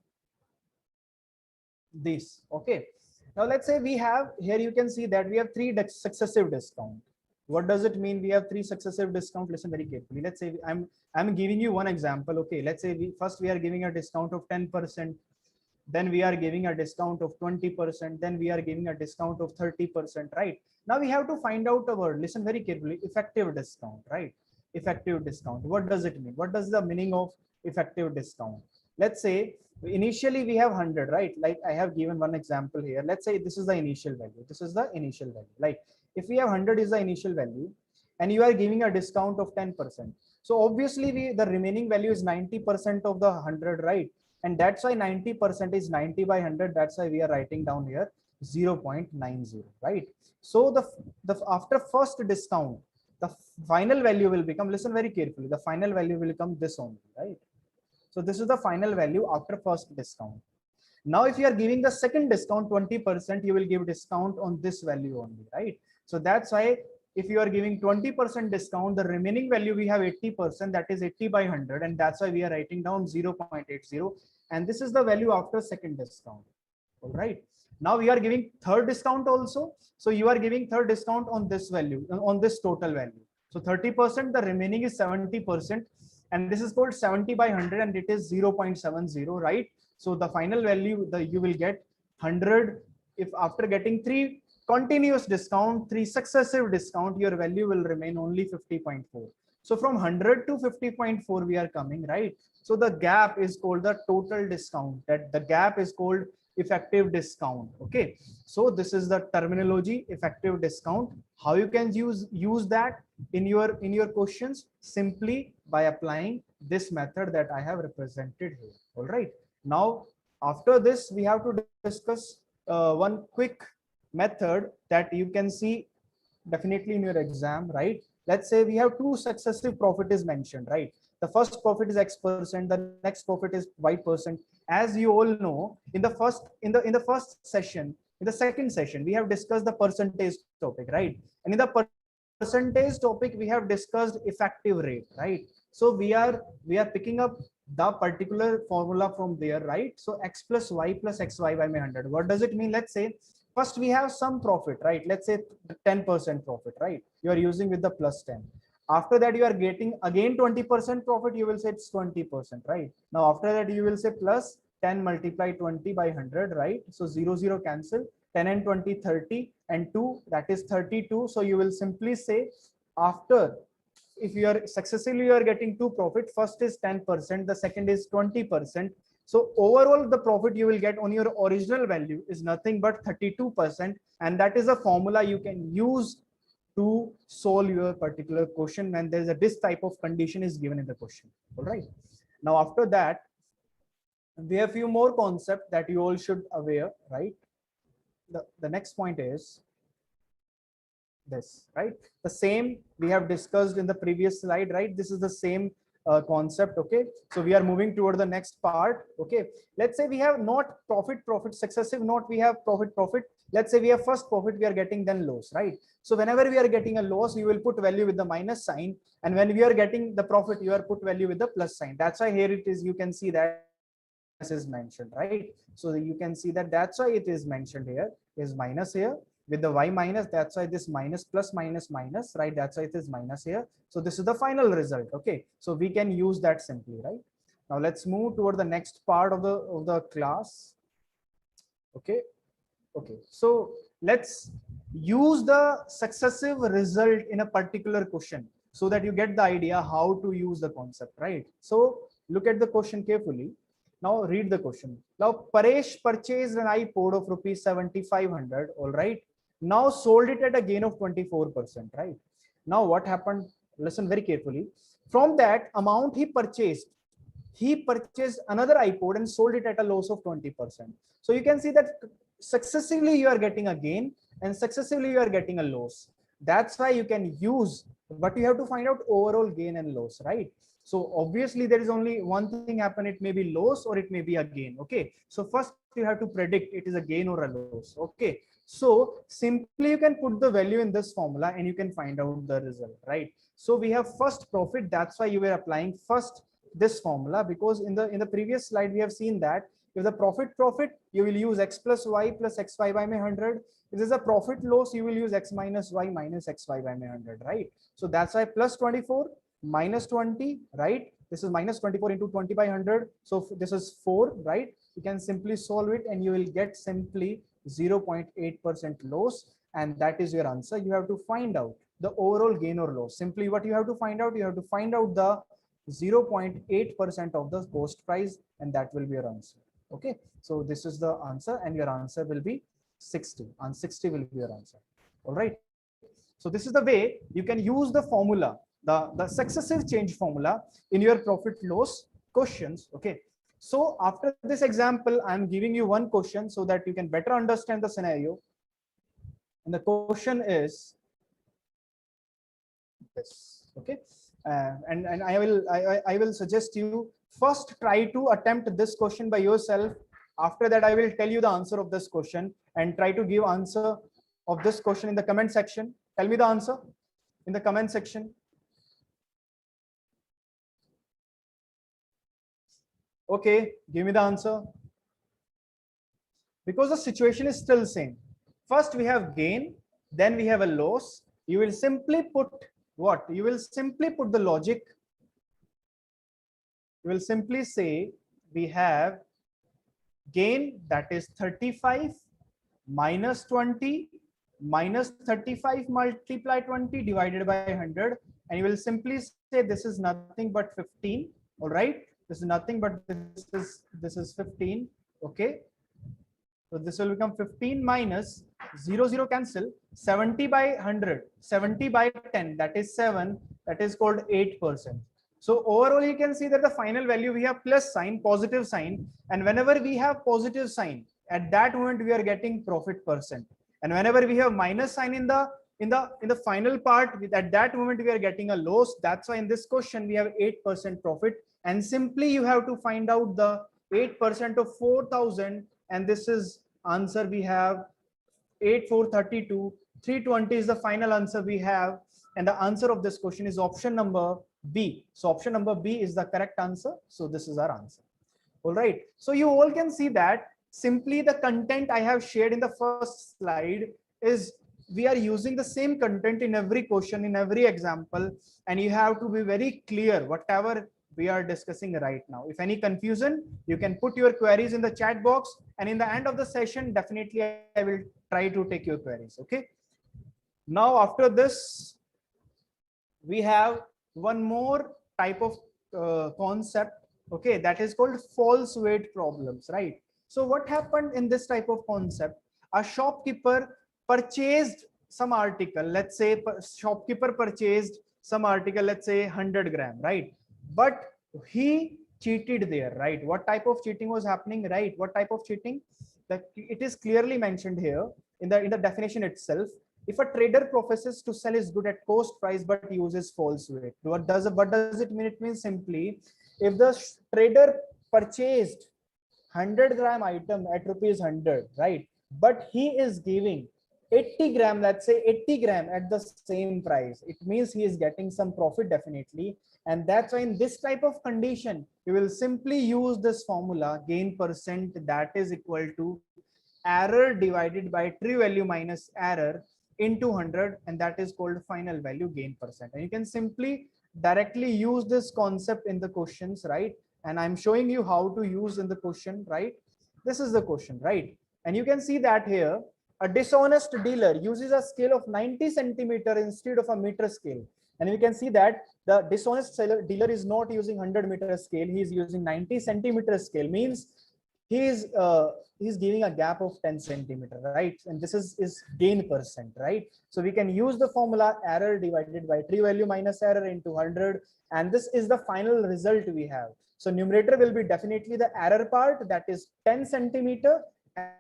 this. Okay. Now let's say we have here, you can see that we have three successive discount. What does it mean? We have three successive discount. Listen very carefully. Let's say I'm giving you one example. Okay, let's say we are giving a discount of 10%. Then we are giving a discount of 20%. Then we are giving a discount of 30%, right? Now we have to find out a word. Listen very carefully. Effective discount, right? Effective discount. What does it mean? What does the meaning of effective discount? Let's say initially we have 100, right? Like I have given one example here. Let's say this is the initial value. This is the initial value. Like if we have 100 is the initial value and you are giving a discount of 10%. So obviously the remaining value is 90% of the 100, right? And that's why 90% is 90 by 100. That's why we are writing down here 0.90, right? So the after first discount, the final value will become, listen very carefully, the final value will become this only, right? So this is the final value after first discount. Now, if you are giving the second discount 20%, you will give discount on this value only, right? So that's why if you are giving 20% discount, the remaining value we have 80%, that is 80 by 100, and that's why we are writing down 0.80, and this is the value after second discount. All right. Now we are giving third discount also. So you are giving third discount on this value, on this total value. So 30%, the remaining is 70%, and this is called 70 by 100, and it is 0.70, right? So the final value you will get 100. If after getting three continuous discount, three successive discount, your value will remain only 50.4. So from 100 to 50.4 we are coming, right? So the gap is called the total discount. That the gap is called effective discount. Okay, so this is the terminology, effective discount. How you can use that in your questions? Simply by applying this method that I have represented here. All right. Now after this we have to discuss one quick method that you can see definitely in your exam, right? Let's say we have two successive profit is mentioned, right? The first profit is X%, the next profit is Y%. As you all know, in the first session, in the second session, we have discussed the percentage topic, right? And in the percentage topic, we have discussed effective rate, right? So we are picking up the particular formula from there, right? So X plus Y plus XY by 100. What does it mean? Let's say first we have some profit, right? Let's say 10% profit, right? You are using with the plus 10. After that, you are getting again 20% profit. You will say it's 20%, right? Now, after that, you will say plus 10 multiply 20 by 100, right? So 0 cancel, 10 and 20, 30, and 2, that is 32. So you will simply say after, if you are successively, you are getting two profit. First is 10%, the second is 20%. So overall, the profit you will get on your original value is nothing but 32%. And that is a formula you can use to solve your particular question when there's this type of condition is given in the question. All right. Now, after that, we have a few more concepts that you all should aware, right? The next point is this, right? The same we have discussed in the previous slide, right? This is the same concept. Okay, so we are moving toward the next part. Okay, let's say we have not profit successive, not we have profit. Let's say we have first profit, we are getting then loss, right? So whenever we are getting a loss, you will put value with the minus sign, and when we are getting the profit, you are put value with the plus sign. That's why here it is, you can see that this is mentioned, right? So you can see that that's why it is mentioned here is minus here with the y minus. That's why this minus plus minus minus, right? That's why it is minus here. So this is the final result. Okay, so we can use that simply, right? Now let's move toward the next part of the class. Okay, so let's use the successive result in a particular question so that you get the idea how to use the concept, right? So look at the question carefully. Now read the question. Now Paresh purchased an iPod of rupees 7,500. All right. Now sold it at a gain of 24%. Right. Now what happened? Listen very carefully. From that amount he purchased another iPod and sold it at a loss of 20%. So you can see that successively you are getting a gain and successively you are getting a loss. That's why you can use, but you have to find out overall gain and loss, right? So obviously there is only one thing happen. It may be loss or it may be a gain. Okay. So first you have to predict it is a gain or a loss. Okay. So simply you can put the value in this formula and you can find out the result, right? So we have first profit. That's why you were applying first this formula, because in the previous slide we have seen that If the profit, you will use x plus y plus xy by 100. If there's a profit loss, you will use x minus y minus xy by 100, right? So that's why plus 24 minus 20, right? This is minus 24 into 20 by 100. So this is 4, right? You can simply solve it and you will get simply 0.8% loss. And that is your answer. You have to find out the overall gain or loss. Simply what you have to find out, the 0.8% of the cost price, and that will be your answer. Okay, so this is the answer, and your answer will be 60, and 60 will be your answer. All right, so this is the way you can use the formula, the successive change formula in your profit loss questions. Okay, so after this example, I'm giving you one question so that you can better understand the scenario. And the question is this. Okay, and I will suggest you first try to attempt this question by yourself. After that, I will tell you the answer of this question, and try to give answer of this question in the comment section. Tell me the answer in the comment section. Okay, give me the answer. Because the situation is still same. First we have gain, then we have a loss. You will simply put what? You will simply put the logic. You will simply say we have gain, that is 35 minus 20 minus 35 multiply 20 divided by 100, and you will simply say this is nothing but 15. All right, this is nothing but this is 15. Okay, so this will become 15 minus 0 cancel, 70 by 100, 70 by 10, that is 7, that is called 8%. So overall you can see that the final value we have plus sign, positive sign, and whenever we have positive sign, at that moment we are getting profit percent, and whenever we have minus sign in the final part, at that moment we are getting a loss. That's why in this question we have 8% profit, and simply you have to find out the 8% of 4,000, and this is answer we have 8432. 320 is the final answer we have, and the answer of this question is option number B. So option number B is the correct answer. So this is our answer. All right, so you all can see that simply the content I have shared in the first slide is we are using the same content in every question, in every example, and you have to be very clear whatever we are discussing right now. If any confusion, you can put your queries in the chat box, and in the end of the session, definitely I will try to take your queries. Okay, now after this we have one more type of concept. Okay, that is called false weight problems, right? So what happened in this type of concept? A shopkeeper purchased some article, let's say shopkeeper purchased some article, let's say 100 gram, right? But he cheated there, right? What type of cheating was happening, right? What type of cheating? That it is clearly mentioned here in the definition itself. If a trader professes to sell his good at cost price but uses false weight, what does it mean? It means simply if the trader purchased 100 gram item at rupees 100, right? But he is giving 80 gram, let's say 80 gram at the same price. It means he is getting some profit definitely. And that's why in this type of condition, you will simply use this formula, gain percent, that is equal to error divided by true value minus error into 100, and that is called final value gain percent. And you can simply directly use this concept in the questions, right? And I'm showing you how to use in the question, right? This is the question, right? And you can see that here a dishonest dealer uses a scale of 90 centimeter instead of a meter scale. And you can see that the dishonest dealer is not using 100-meter scale, he is using 90 centimeter scale, means he's giving a gap of 10 centimeter, right? And this is gain percent, right? So we can use the formula error divided by true value minus error into 100, and this is the final result we have. So numerator will be definitely the error part, that is 10 centimeter,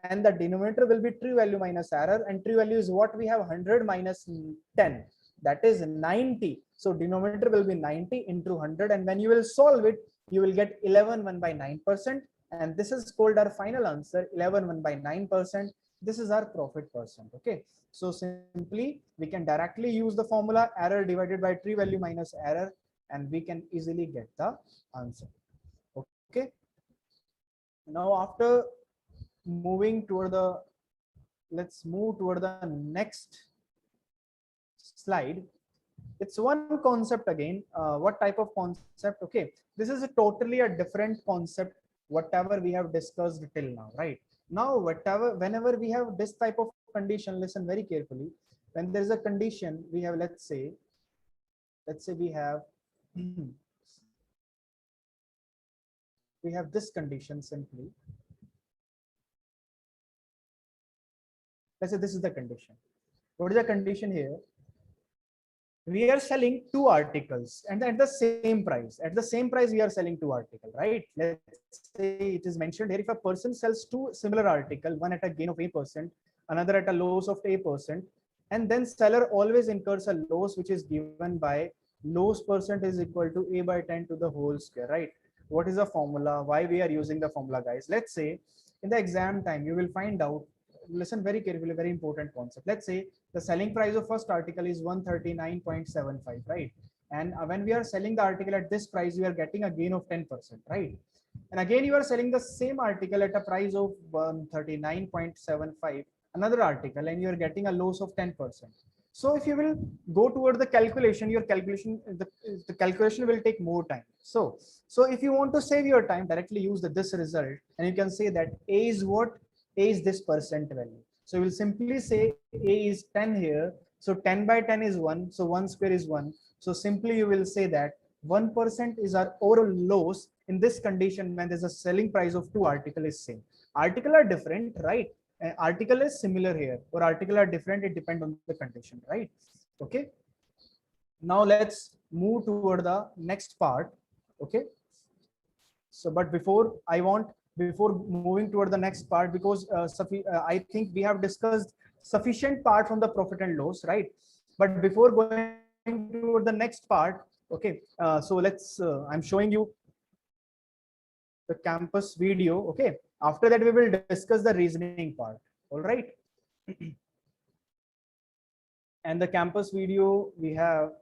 and the denominator will be true value minus error, and true value is what we have, 100 minus 10, that is 90. So denominator will be 90 into 100, and when you will solve it, you will get 11 by 9%, and this is called our final answer, 11 by 9%. This is our profit percent. Okay, so simply we can directly use the formula error divided by true value minus error, and we can easily get the answer. Okay, Now, after moving toward the, let's move toward the next slide. It's one concept again. What type of concept? Okay, this is a totally a different concept, whatever we have discussed till now, right? Now, whenever we have this type of condition, listen very carefully. When there is a condition, we have, let's say we have we have this condition simply. Let's say this is the condition. What is the condition here? We are selling two articles and at the same price. At the same price, we are selling two articles, right? Let's say it is mentioned here, if a person sells two similar articles, one at a gain of A%, another at a loss of A%, and then seller always incurs a loss, which is given by loss percent is equal to A by 10 to the whole square, right? What is the formula? Why we are using the formula, guys? Let's say in the exam time, you will find out, listen very carefully, very important concept. Let's say the selling price of first article is 139.75, right? And when we are selling the article at this price, we are getting a gain of 10%, right? And again, you are selling the same article at a price of 139.75, another article, and you are getting a loss of 10%. So if you will go toward the calculation, the calculation will take more time. So if you want to save your time, directly use this result, and you can say that A is what? A is this percent value. So you will simply say A is 10 here. So 10 by 10 is 1. So 1 square is 1. So simply you will say that 1% is our overall loss in this condition when there's a selling price of two article is same. Article are different, right? Article is similar here, or article are different. It depends on the condition, right? Okay. Now let's move toward the next part. Okay. So, but before moving toward the next part, because I think we have discussed sufficient part from the profit and loss, right? But before going toward the next part, okay, so I'm showing you the campus video. Okay, after that we will discuss the reasoning part. All right. And the campus video we have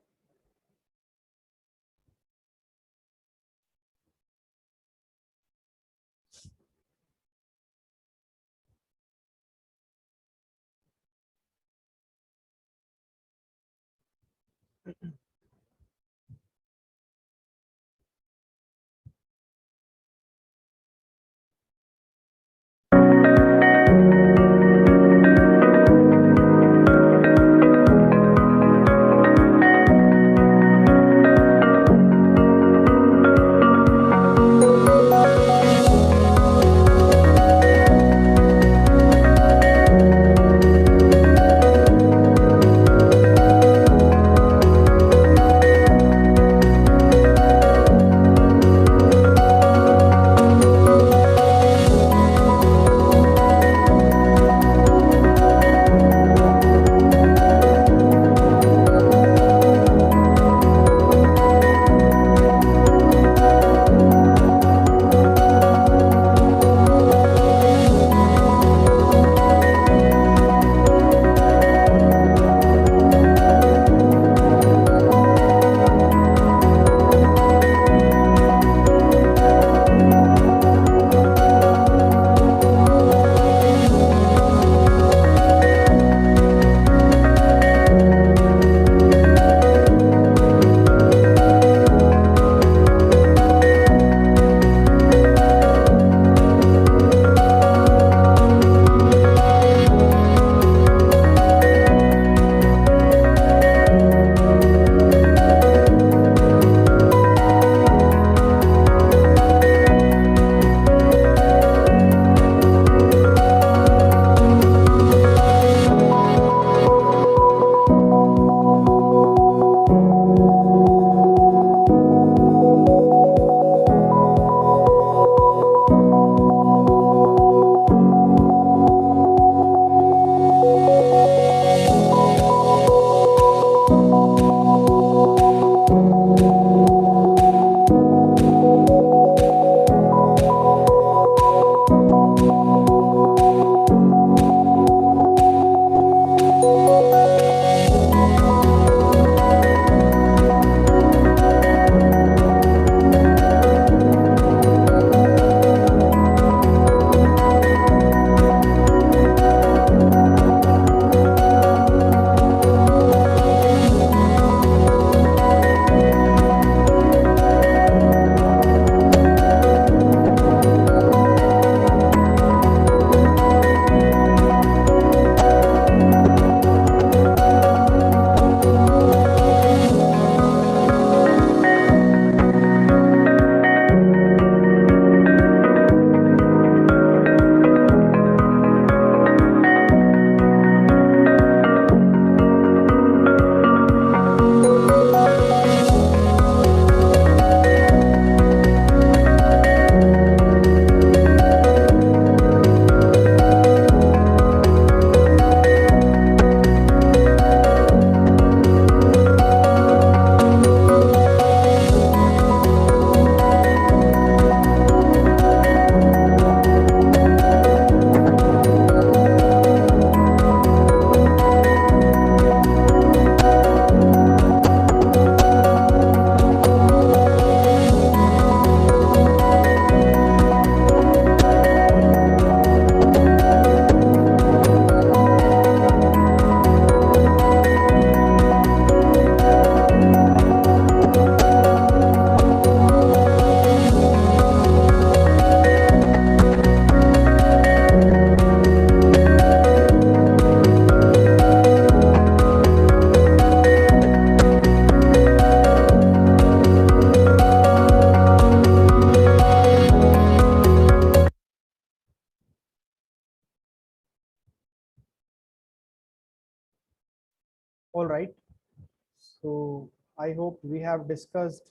So I hope we have discussed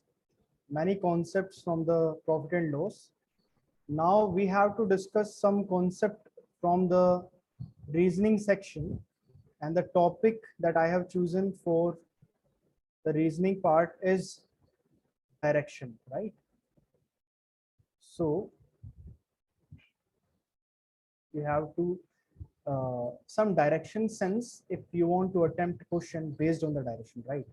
many concepts from the profit and loss. Now we have to discuss some concept from the reasoning section, and the topic that I have chosen for the reasoning part is direction, right? So you have to some direction sense if you want to attempt question based on the direction, right?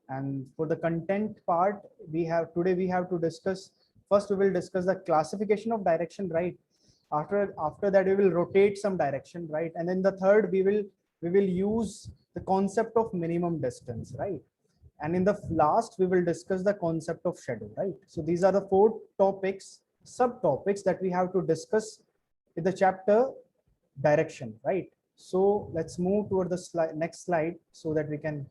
And for the content part, we have to discuss, first we will discuss the classification of direction, right? After that we will rotate some direction, right? And then the third we will use the concept of minimum distance, right? And in the last we will discuss the concept of shadow, right? So these are the four topics, subtopics that we have to discuss in the chapter direction, right? So let's move toward the next slide so that we can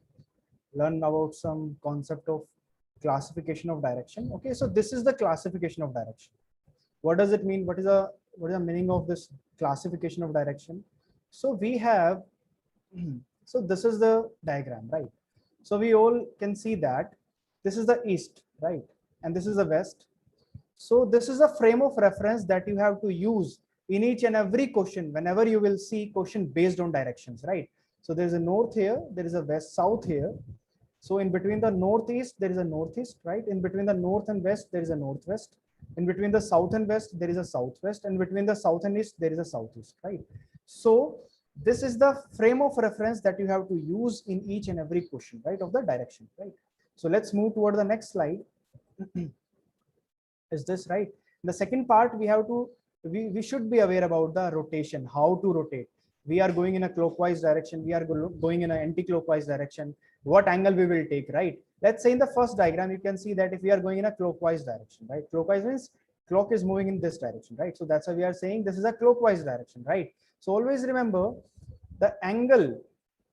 learn about some concept of classification of direction. Okay, so this is the classification of direction. What does it mean? What is the meaning of this classification of direction? So we have so this is the diagram, right? So we all can see that this is the east, right? And this is the west. So this is a frame of reference that you have to use in each and every question whenever you will see question based on directions, right? So there is a north here, there is a west south here. So in between the northeast, there is a northeast, right? In between the north and west, there is a northwest. In between the south and west, there is a southwest. And between the south and east, there is a southeast, right? So this is the frame of reference that you have to use in each and every question, right, of the direction, right? So let's move toward the next slide. Is this right? The second part, we should be aware about the rotation, how to rotate. We are going in a clockwise direction, we are going in an anti-clockwise direction, what angle we will take, right? Let's say in the first diagram you can see that if we are going in a clockwise direction, right? Clockwise means clock is moving in this direction, right? So that's why we are saying this is a clockwise direction, right? So always remember the angle,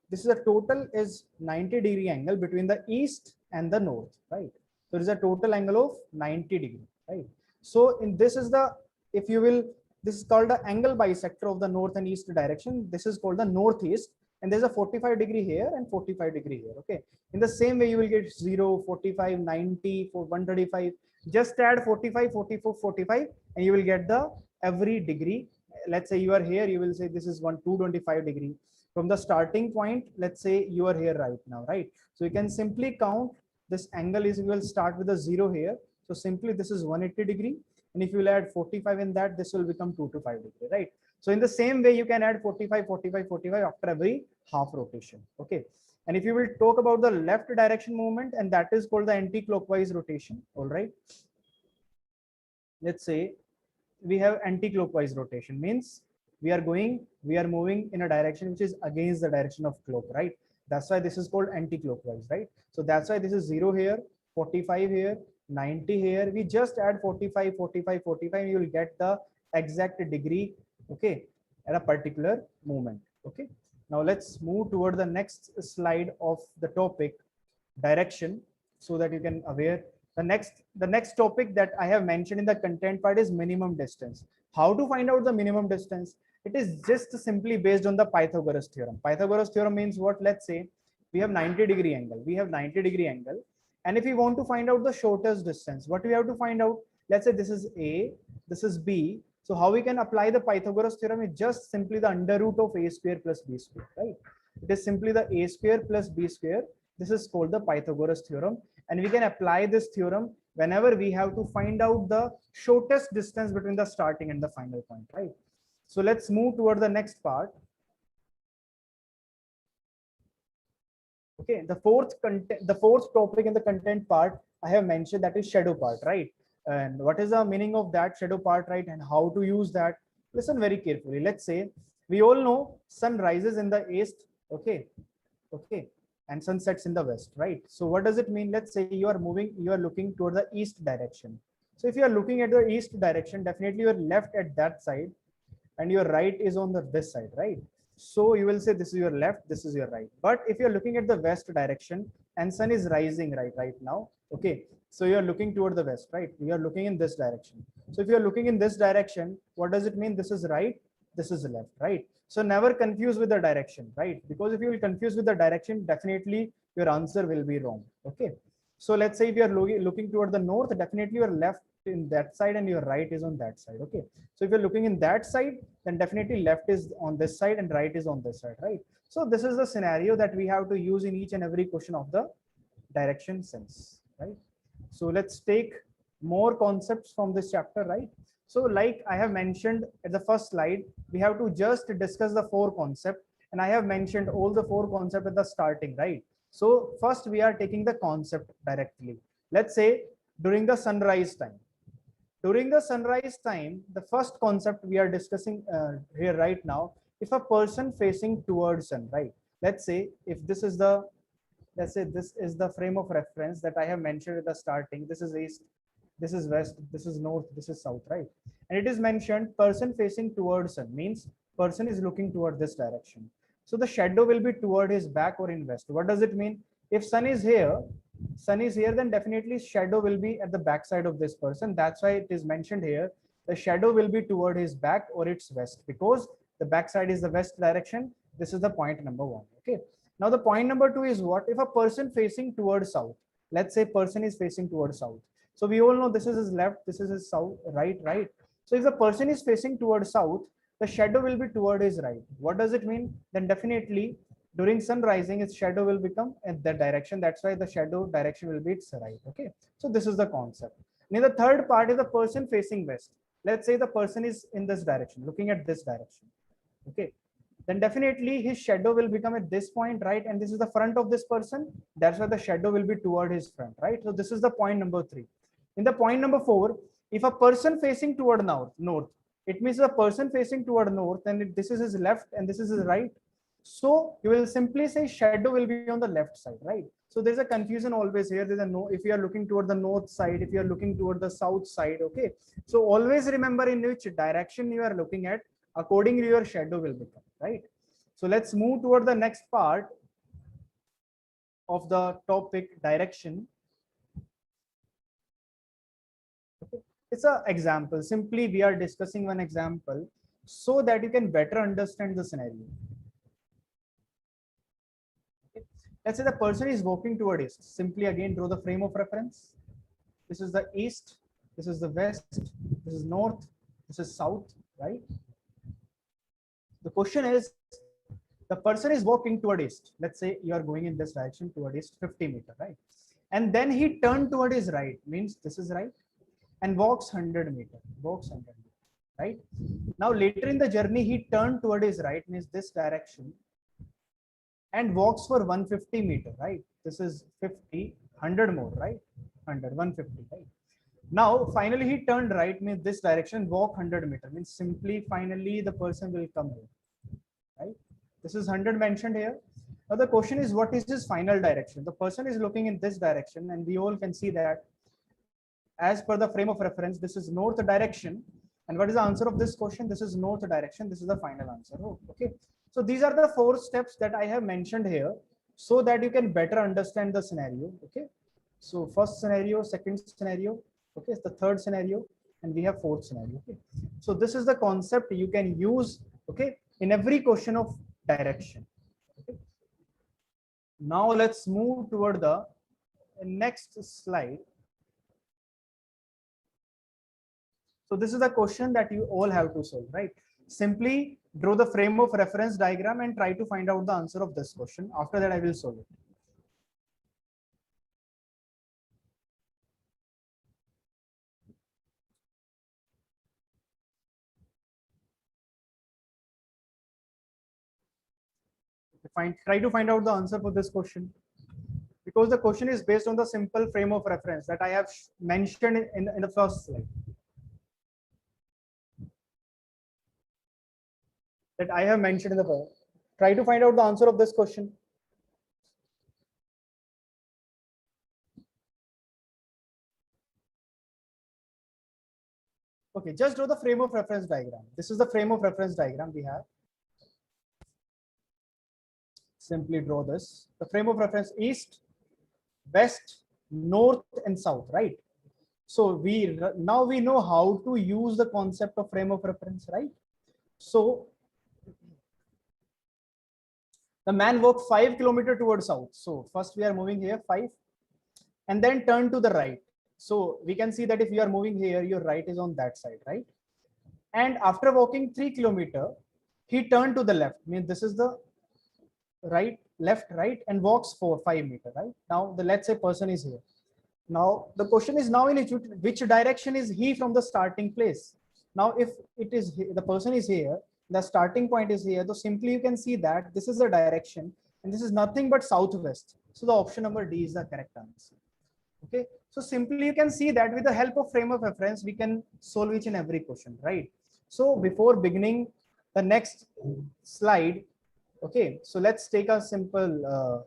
this is a total is 90-degree angle between the east and the north, right? So it is a total angle of 90 degree, right? So in this is the, if you will, this is called the angle bisector of the north and east direction. This is called the northeast, and there's a 45-degree here and 45-degree here. Okay. In the same way, you will get 0, 45, 90, 135. Just add 45, 44, 45, and you will get the every degree. Let's say you are here, you will say this is 225 degree. From the starting point, let's say you are here right now, right? So you can simply count this angle is, we will start with a 0 here. So simply this is 180 degree. And if you will add 45 in that, this will become 225 degree, right? So in the same way, you can add 45, 45, 45 after every half rotation. Okay. And if you will talk about the left direction movement, and that is called the anti-clockwise rotation. All right. Let's say we have anti-clockwise rotation, means we are moving in a direction which is against the direction of clock, right? That's why this is called anti-clockwise, right? So that's why this is 0 here, 45 here, 90 here. We just add 45, 45, 45, you will get the exact degree, okay, at a particular moment. Okay. Now let's move toward the next slide of the topic, direction, so that you can aware. The next topic that I have mentioned in the content part is minimum distance. How to find out the minimum distance? It is just simply based on the Pythagoras theorem. Pythagoras theorem means what? Let's say we have 90-degree angle. We have 90-degree angle. And if we want to find out the shortest distance, what we have to find out? Let's say this is A, this is B. So how we can apply the Pythagoras theorem is just simply the under root of A square plus B square, right? It is simply the A square plus B square. This is called the Pythagoras theorem. And we can apply this theorem whenever we have to find out the shortest distance between the starting and the final point, right? So let's move toward the next part. Okay, the fourth topic in the content part I have mentioned, that is shadow part, right? And what is the meaning of that shadow part, right? And how to use that? Listen very carefully. Let's say we all know sun rises in the east, okay, and sun sets in the west, right? So what does it mean? Let's say you are looking toward the east direction. So if you are looking at the east direction, definitely your left at that side and your right is on this side, right? So you will say this is your left, this is your right. But if you're looking at the west direction and sun is rising right now, okay, so you're looking toward the west, right? You're looking in this direction. So if you're looking in this direction, what does it mean? This is right, this is left, right? So never confuse with the direction, right? Because if you will confuse with the direction, definitely your answer will be wrong. Okay. So let's say if you are looking toward the north, definitely your left in that side and your right is on that side. Okay. So if you're looking in that side, then definitely left is on this side and right is on this side, right? So this is the scenario that we have to use in each and every question of the direction sense, right? So let's take more concepts from this chapter, right? So like I have mentioned at the first slide, we have to just discuss the four concepts, and I have mentioned all the four concepts at the starting, right? So first we are taking the concept directly. Let's say during the sunrise time. During the sunrise time, the first concept we are discussing here right now, if a person facing towards sun, right? Let's say if this is the, let's say this is the frame of reference that I have mentioned at the starting. This is east, this is west, this is north, this is south, right? And it is mentioned person facing towards sun means person is looking toward this direction. So the shadow will be toward his back or in west. What does it mean? If sun is here, then definitely shadow will be at the back side of this person. That's why it is mentioned here. The shadow will be toward his back or its west, because the back side is the west direction. This is the point number one. Okay. Now the point number two is what? If a person facing towards south, let's say person is facing towards south. So we all know this is his left, this is his south, right, right. So if the person is facing towards south, the shadow will be toward his right. What does it mean? Then definitely during sun rising, its shadow will become in that direction. That's why the shadow direction will be its right. Okay. So this is the concept. Now the third part is the person facing west. Let's say the person is in this direction, looking at this direction. Okay. Then definitely his shadow will become at this point, right? And this is the front of this person. That's why the shadow will be toward his front, right? So this is the point number three. In the point number four, if a person facing toward north, it means the person facing toward north, and this is his left and this is his right. So you will simply say shadow will be on the left side, right? So there's a confusion always here. There's a no, if you are looking toward the north side, if you are looking toward the south side, okay. So always remember in which direction you are looking at, accordingly your shadow will become, right? So let's move toward the next part of the topic, direction. Okay. It's an example. Simply we are discussing one example so that you can better understand the scenario. Okay. Let's say the person is walking toward east. Simply again draw the frame of reference. This is the east, this is the west, this is north, this is south, right? The question is, the person is walking toward east. Let's say you are going in this direction toward east 50 meters, right? And then he turned toward his right, means this is right, and walks 100 meters, right? Now later in the journey, he turned toward his right, means this direction, and walks for 150 meters, right? This is 50, 100 more, right? 100, 150, right? Now finally he turned right, means this direction, walk 100 meters, means simply finally the person will come here, right? This is 100 mentioned here. Now the question is, what is his final direction? The person is looking in this direction, and we all can see that as per the frame of reference, this is north direction. And what is the answer of this question? This is north direction. This is the final answer. Oh, okay. So these are the four steps that I have mentioned here so that you can better understand the scenario. Okay. So first scenario, second scenario, okay, the third scenario, and we have fourth scenario. Okay. So this is the concept you can use, okay, in every question of direction. Okay. Now let's move toward the next slide. So this is the question that you all have to solve, right? Simply draw the frame of reference diagram and try to find out the answer of this question. After that, I will solve it. Try to find out the answer for this question, because the question is based on the simple frame of reference that I have mentioned in the first slide. That I have mentioned in the first. Try to find out the answer of this question. Okay, just draw the frame of reference diagram. This is the frame of reference diagram we have. Simply draw this. The frame of reference east, west, north, and south, right? So now we know how to use the concept of frame of reference, right? So The man walked 5 kilometers towards south. So first we are moving here 5 and then turn to the right. So we can see that if you are moving here, your right is on that side, right? And after walking 3 kilometers, he turned to the left. Means this is the right, left, right, and walks for 5 meters, right? Now the let's say person is here. Now the question is now in which direction is he from the starting place? Now if it is the person is here, the starting point is here, so simply you can see that this is the direction and this is nothing but southwest. So the option number D is the correct answer. Okay, so simply you can see that with the help of frame of reference, we can solve each and every question, right? So before beginning the next slide, okay, so let's take a simple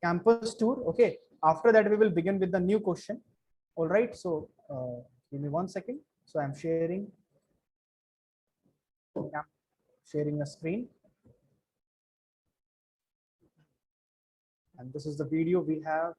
campus tour. Okay, after that we will begin with the new question. All right, so give me 1 second. So I'm sharing a screen, and this is the video we have.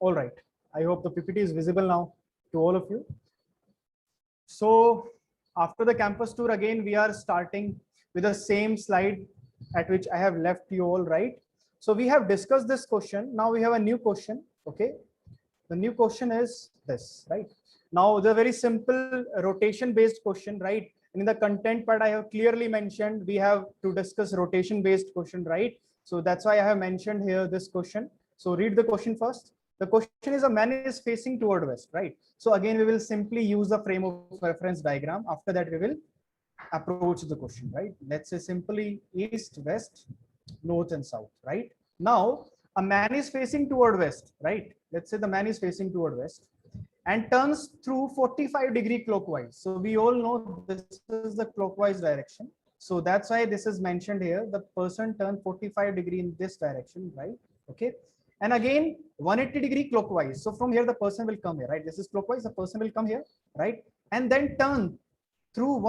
All right, I hope the PPT is visible now to all of you. So after the campus tour, again, we are starting with the same slide at which I have left you all, right? So we have discussed this question. Now we have a new question, okay? The new question is this, right? Now the very simple rotation based question, right? In the content part, I have clearly mentioned we have to discuss rotation based question, right? So that's why I have mentioned here this question. So read the question first. The question is a man is facing toward west, right? So again, we will simply use the frame of reference diagram. After that, we will approach the question, right? Let's say simply east, west, north and south, right? Now, a man is facing toward west, right? Let's say the man is facing toward west and turns through 45-degree clockwise. So we all know this is the clockwise direction. So that's why this is mentioned here. The person turned 45-degree in this direction, right? Okay. And again, 180-degree clockwise. So from here, the person will come here, right? This is clockwise, the person will come here, right? And then turn through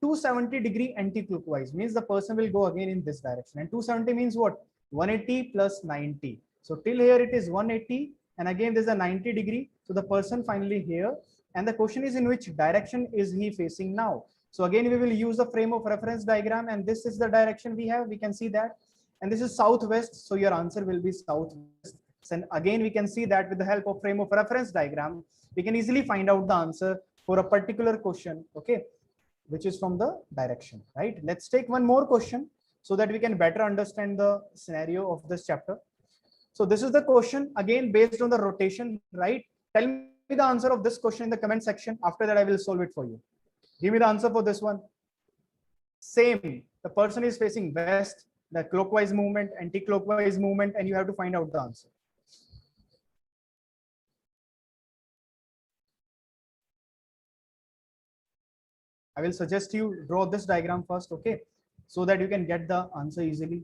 270-degree anti-clockwise, means the person will go again in this direction. And 270 means what? 180 plus 90. So till here it is 180. And again, there's a 90-degree. So the person finally here. And the question is in which direction is he facing now? So again, we will use the frame of reference diagram. And this is the direction we have. We can see that. And this is southwest, so your answer will be southwest. And again, we can see that with the help of frame of reference diagram, we can easily find out the answer for a particular question, okay, which is from the direction, right? Let's take one more question so that we can better understand the scenario of this chapter. So this is the question, again, based on the rotation, right? Tell me the answer of this question in the comment section. After that, I will solve it for you. Give me the answer for this one. Same, the person is facing west, the clockwise movement, anti-clockwise movement, and you have to find out the answer. I will suggest you draw this diagram first, okay, so that you can get the answer easily.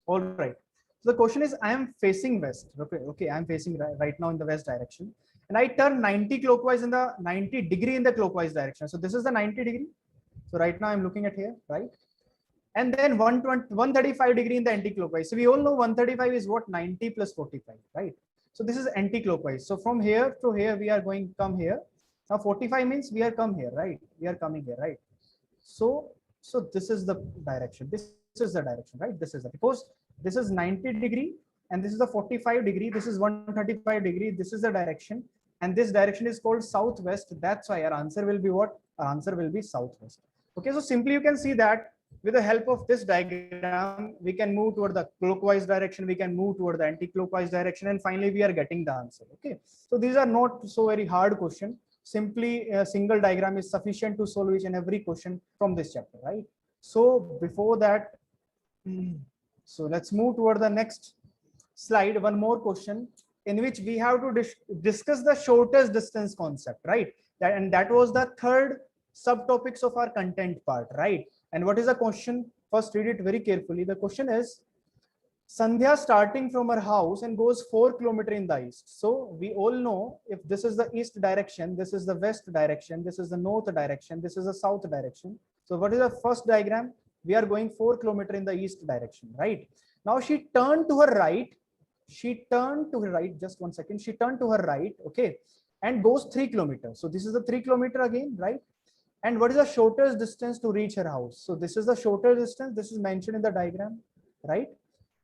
All right. So the question is, I am facing west. Okay, I am facing right now in the west direction, and I turn 90 clockwise in the 90-degree in the clockwise direction. So this is the 90-degree. So right now I'm looking at here, right? And then 135-degree in the anti-clockwise. So we all know 135 is what? 90 plus 45, right? So this is anti-clockwise. So from here to here, we are going to come here. Now 45 means we are come here, right? We are coming here, right? So this is the direction. This is the direction, right? This is the, because this is 90 degree and this is the 45 degree. This is 135 degree. This is the direction, and this direction is called southwest. That's why our answer will be what? Our answer will be southwest. Okay, so simply you can see that with the help of this diagram, we can move toward the clockwise direction, we can move toward the anti-clockwise direction, and finally we are getting the answer. Okay, so these are not so very hard question. Simply a single diagram is sufficient to solve each and every question from this chapter, right? So before that, so let's move toward the next slide. One more question in which we have to discuss the shortest distance concept, right? And that was the third subtopics of our content part, right? And what is the question? First, read it very carefully. The question is, Sandhya starting from her house and goes 4 kilometers in the east. So we all know if this is the east direction, this is the west direction, this is the north direction, this is the south direction. So what is the first diagram? We are going 4 kilometers in the east direction, right? Now she turned to her right. She turned to her right. Just one second. She turned to her right. Okay. And goes 3 kilometers. So this is the 3 kilometers again, right? And what is the shortest distance to reach her house? So this is the shortest distance. This is mentioned in the diagram, right?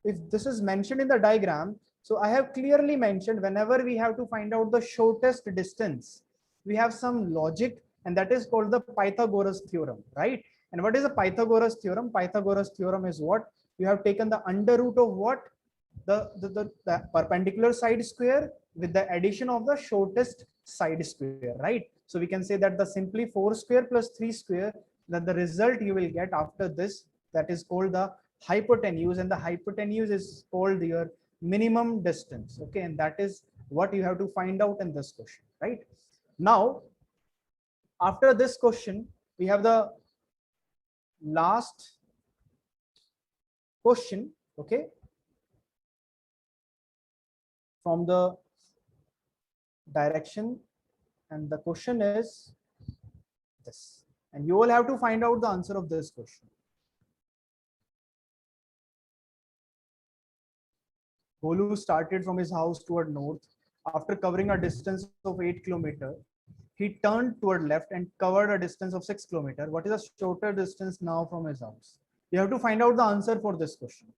If this is mentioned in the diagram, so I have clearly mentioned whenever we have to find out the shortest distance, we have some logic, and that is called the Pythagoras theorem, right? And what is the Pythagoras theorem? Pythagoras theorem is what? You have taken the under root of what? The perpendicular side square with the addition of the shortest side square, right? So we can say that the simply 4 square plus 3 square, that the result you will get after this, that is called the hypotenuse, and the hypotenuse is called your minimum distance. Okay, and that is what you have to find out in this question, right? Now, after this question, we have the last question, okay, from the direction, and the question is this, and you will have to find out the answer of this question. Golu started from his house toward north. After covering a distance of 8 kilometers, he turned toward left and covered a distance of 6 kilometers. What is the shorter distance now from his house? You have to find out the answer for this question.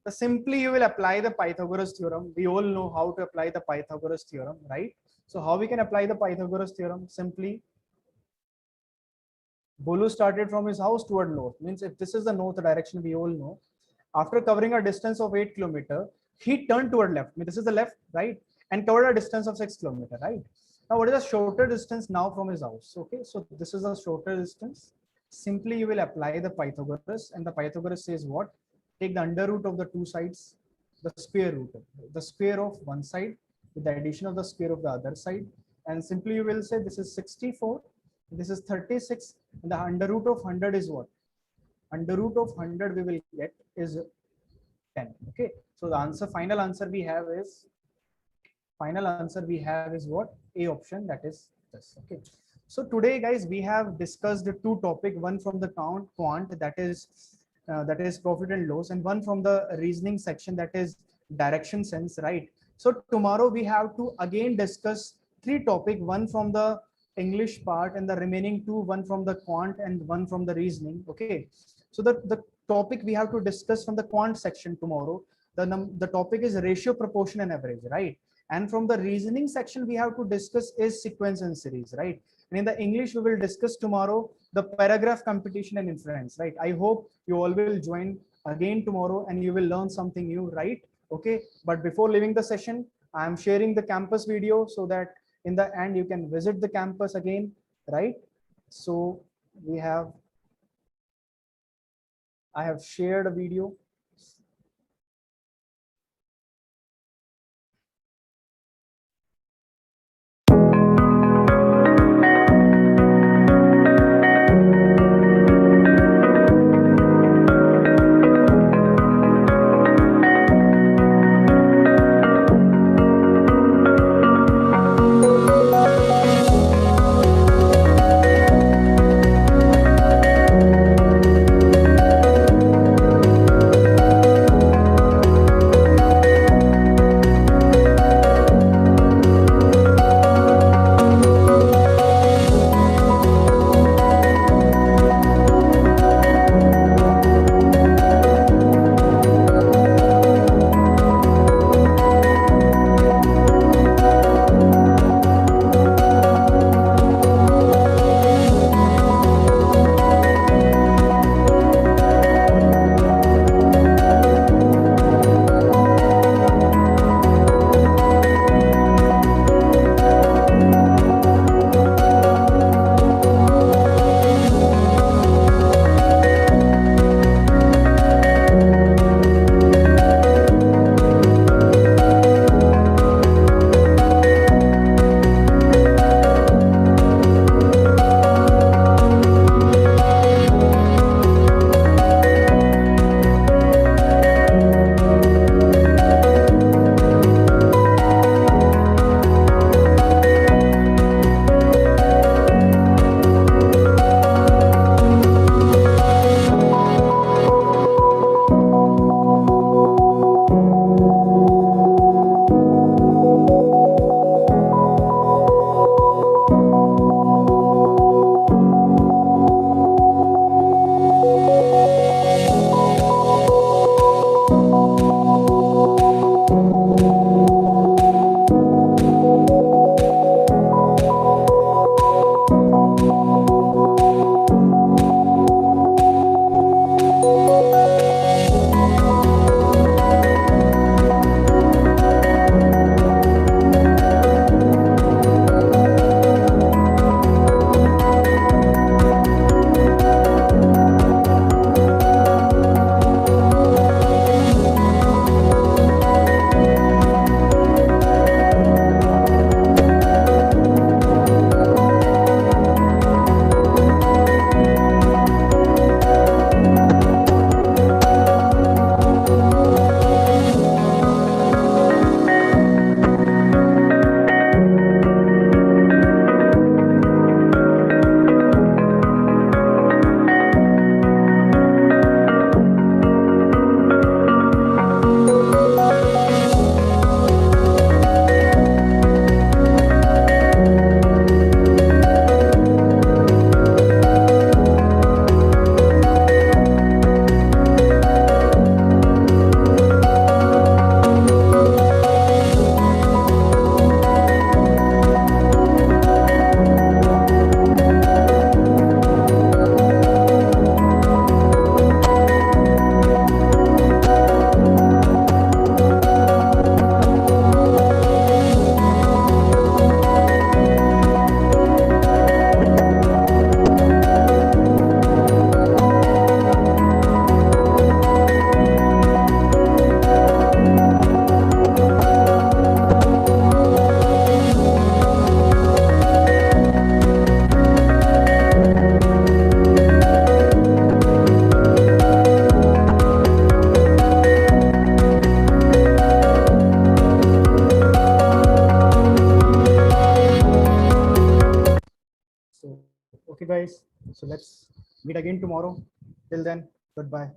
So simply you will apply the Pythagoras theorem. We all know how to apply the Pythagoras theorem, right? So how we can apply the Pythagoras theorem? Simply, Bolu started from his house toward north. Means if this is the north direction, we all know. After covering a distance of 8 kilometers, he turned toward left. I mean, this is the left, right? And covered a distance of 6 kilometers, right? Now, what is the shorter distance now from his house? Okay, so this is a shorter distance. Simply, you will apply the Pythagoras, and the Pythagoras says what? Take the under root of the two sides, the square root, the square of one side with the addition of the square of the other side. And simply, you will say this is 64, this is 36, and the under root of 100 is what? Under root of 100 we will get is 10. Okay, so the answer, final answer we have is what? A option, that is this. Okay, so today guys, we have discussed the two topic, one from the quant, that is profit and loss, and one from the reasoning section, that is direction sense, right? So tomorrow we have to again discuss three topic, one from the English part and the remaining two, one from the quant and one from the reasoning. Okay, so the topic we have to discuss from the quant section tomorrow, the topic is ratio, proportion and average, right? And from the reasoning section we have to discuss is sequence and series, right? And in the English we will discuss tomorrow the paragraph competition and inference, right? I hope you all will join again tomorrow and you will learn something new, right? Okay, but before leaving the session, I am sharing the campus video so that in the end you can visit the campus again, right? So I have shared a video. So let's meet again tomorrow. Till then, goodbye.